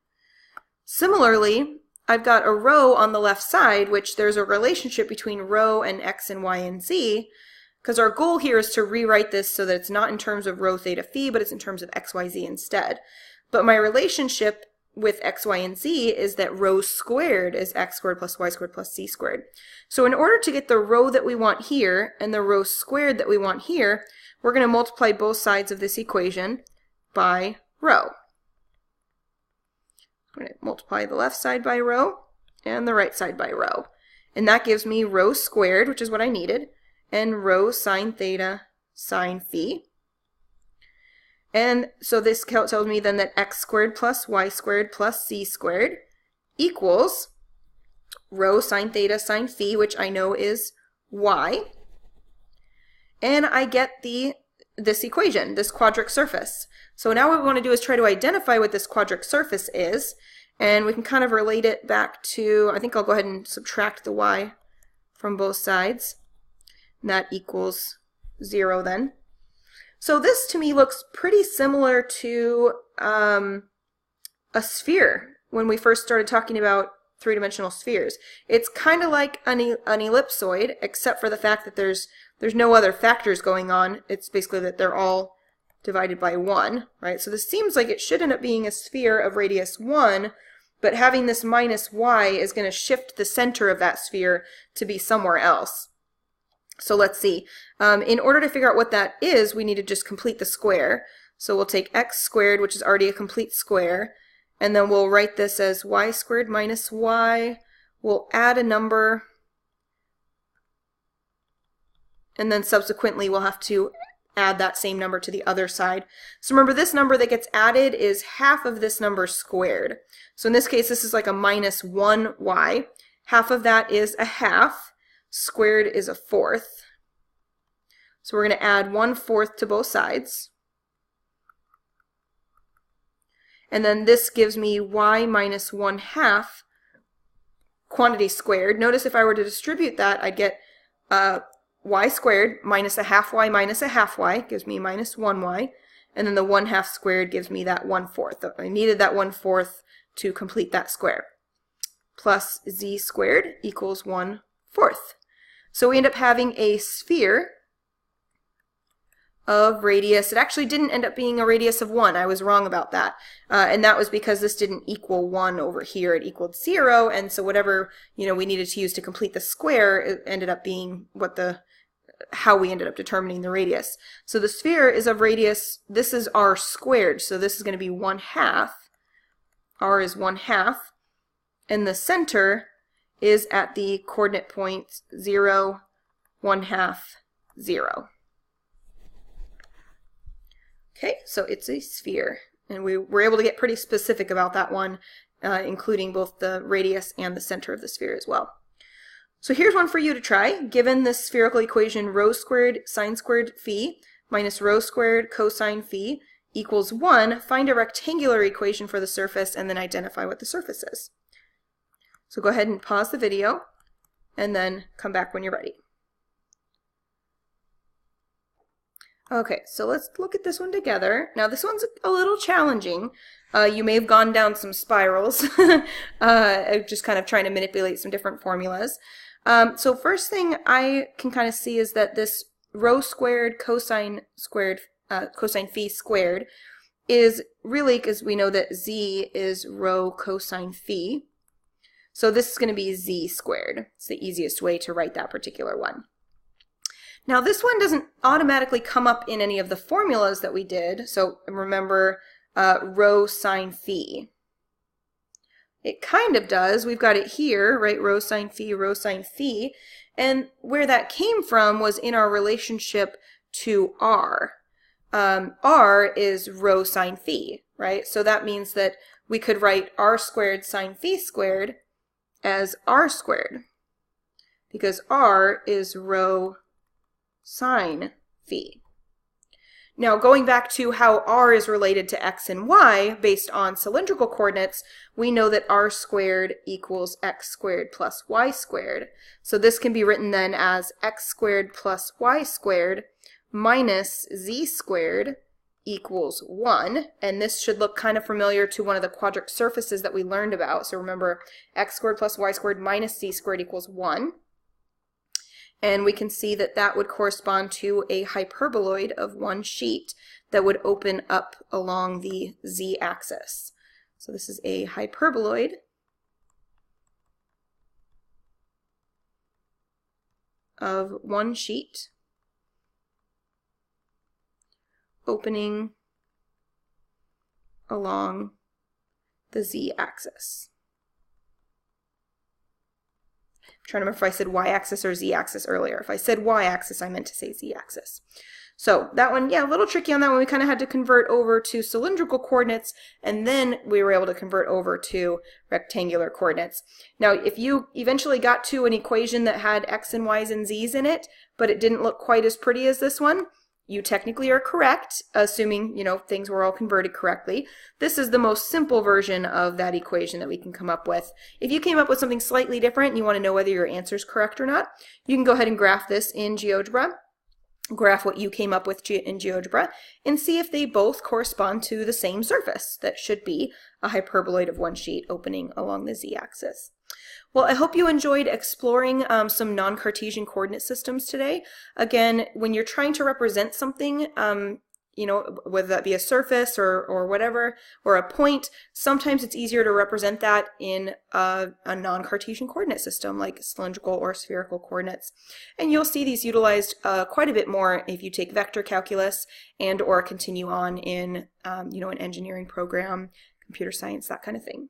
Similarly, I've got a rho on the left side, which there's a relationship between rho and x and y and z, because our goal here is to rewrite this so that it's not in terms of rho theta phi, but it's in terms of x, y, z instead. But my relationship with x, y, and z is that rho squared is x squared plus y squared plus z squared. So in order to get the rho that we want here and the rho squared that we want here, we're going to multiply both sides of this equation by rho. I'm going to multiply the left side by rho and the right side by rho. And that gives me rho squared, which is what I needed, and rho sine theta sine phi. And so this tells me then that x squared plus y squared plus z squared equals rho sine theta sine phi, which I know is y. And I get this equation, this quadric surface. So now what we want to do is try to identify what this quadric surface is, and we can kind of relate it back to, I think I'll go ahead and subtract the y from both sides. And that equals 0 then. So this to me looks pretty similar to a sphere when we first started talking about three-dimensional spheres. It's kind of like an ellipsoid, except for the fact that there's no other factors going on. It's basically that they're all divided by 1, right? So this seems like it should end up being a sphere of radius 1, but having this minus y is going to shift the center of that sphere to be somewhere else. So let's see. In order to figure out what that is, we need to just complete the square. So we'll take x squared, which is already a complete square, and then we'll write this as y squared minus y. We'll add a number, and then subsequently we'll have to add that same number to the other side. So remember, this number that gets added is half of this number squared. So in this case, this is like a minus 1y. Half of that is a half. Squared is a fourth. So we're going to add 1/4 to both sides. And then this gives me y minus 1/2 quantity squared. Notice if I were to distribute that, I'd get y squared minus a half y minus a half y gives me minus 1y. And then the 1/2 squared gives me that 1/4. I needed that 1/4 to complete that square. Plus z squared equals 1/4. So we end up having a sphere of radius. It actually didn't end up being a radius of 1. I was wrong about that. And that was because this didn't equal 1 over here. It equaled 0. And so whatever we needed to use to complete the square, it ended up being what the how we ended up determining the radius. So the sphere is of radius, this is r squared, so this is going to be 1/2. R is 1/2, and the center is at the coordinate points 0, 1/2, 0. Okay, so it's a sphere, and we were able to get pretty specific about that one, including both the radius and the center of the sphere as well. So here's one for you to try. Given this spherical equation, rho squared sine squared phi minus rho squared cosine phi equals 1, find a rectangular equation for the surface and then identify what the surface is. So go ahead and pause the video and then come back when you're ready. Okay, so let's look at this one together. Now this one's a little challenging. You may have gone down some spirals, just kind of trying to manipulate some different formulas. So first thing I can kind of see is that this rho squared cosine phi squared is really, because we know that z is rho cosine phi. So this is going to be z squared. It's the easiest way to write that particular one. Now this one doesn't automatically come up in any of the formulas that we did. So remember rho sine phi. It kind of does. We've got it here, right? Rho sine phi. And where that came from was in our relationship to r. R is rho sine phi, right? So that means that we could write r squared sine phi squared as r squared, because r is rho sine phi. Now, going back to how r is related to x and y based on cylindrical coordinates, we know that r squared equals x squared plus y squared. So this can be written then as x squared plus y squared minus z squared equals 1. And this should look kind of familiar to one of the quadric surfaces that we learned about. So remember, x squared plus y squared minus z squared equals 1. And we can see that that would correspond to a hyperboloid of one sheet that would open up along the z-axis. So this is a hyperboloid of one sheet opening along the z-axis. I'm trying to remember if I said y-axis or z-axis earlier. If I said y-axis, I meant to say z-axis. So that one, yeah, a little tricky on that one. We kind of had to convert over to cylindrical coordinates, and then we were able to convert over to rectangular coordinates. Now, if you eventually got to an equation that had x and y's and z's in it, but it didn't look quite as pretty as this one, you technically are correct, assuming, things were all converted correctly. This is the most simple version of that equation that we can come up with. If you came up with something slightly different and you want to know whether your answer is correct or not, you can go ahead and graph this in GeoGebra, graph what you came up with in GeoGebra, and see if they both correspond to the same surface. That should be a hyperboloid of one sheet opening along the z-axis. Well, I hope you enjoyed exploring some non-Cartesian coordinate systems today. Again, when you're trying to represent something, whether that be a surface or whatever, or a point, sometimes it's easier to represent that in a non-Cartesian coordinate system like cylindrical or spherical coordinates. And you'll see these utilized quite a bit more if you take vector calculus and or continue on in an engineering program, computer science, that kind of thing.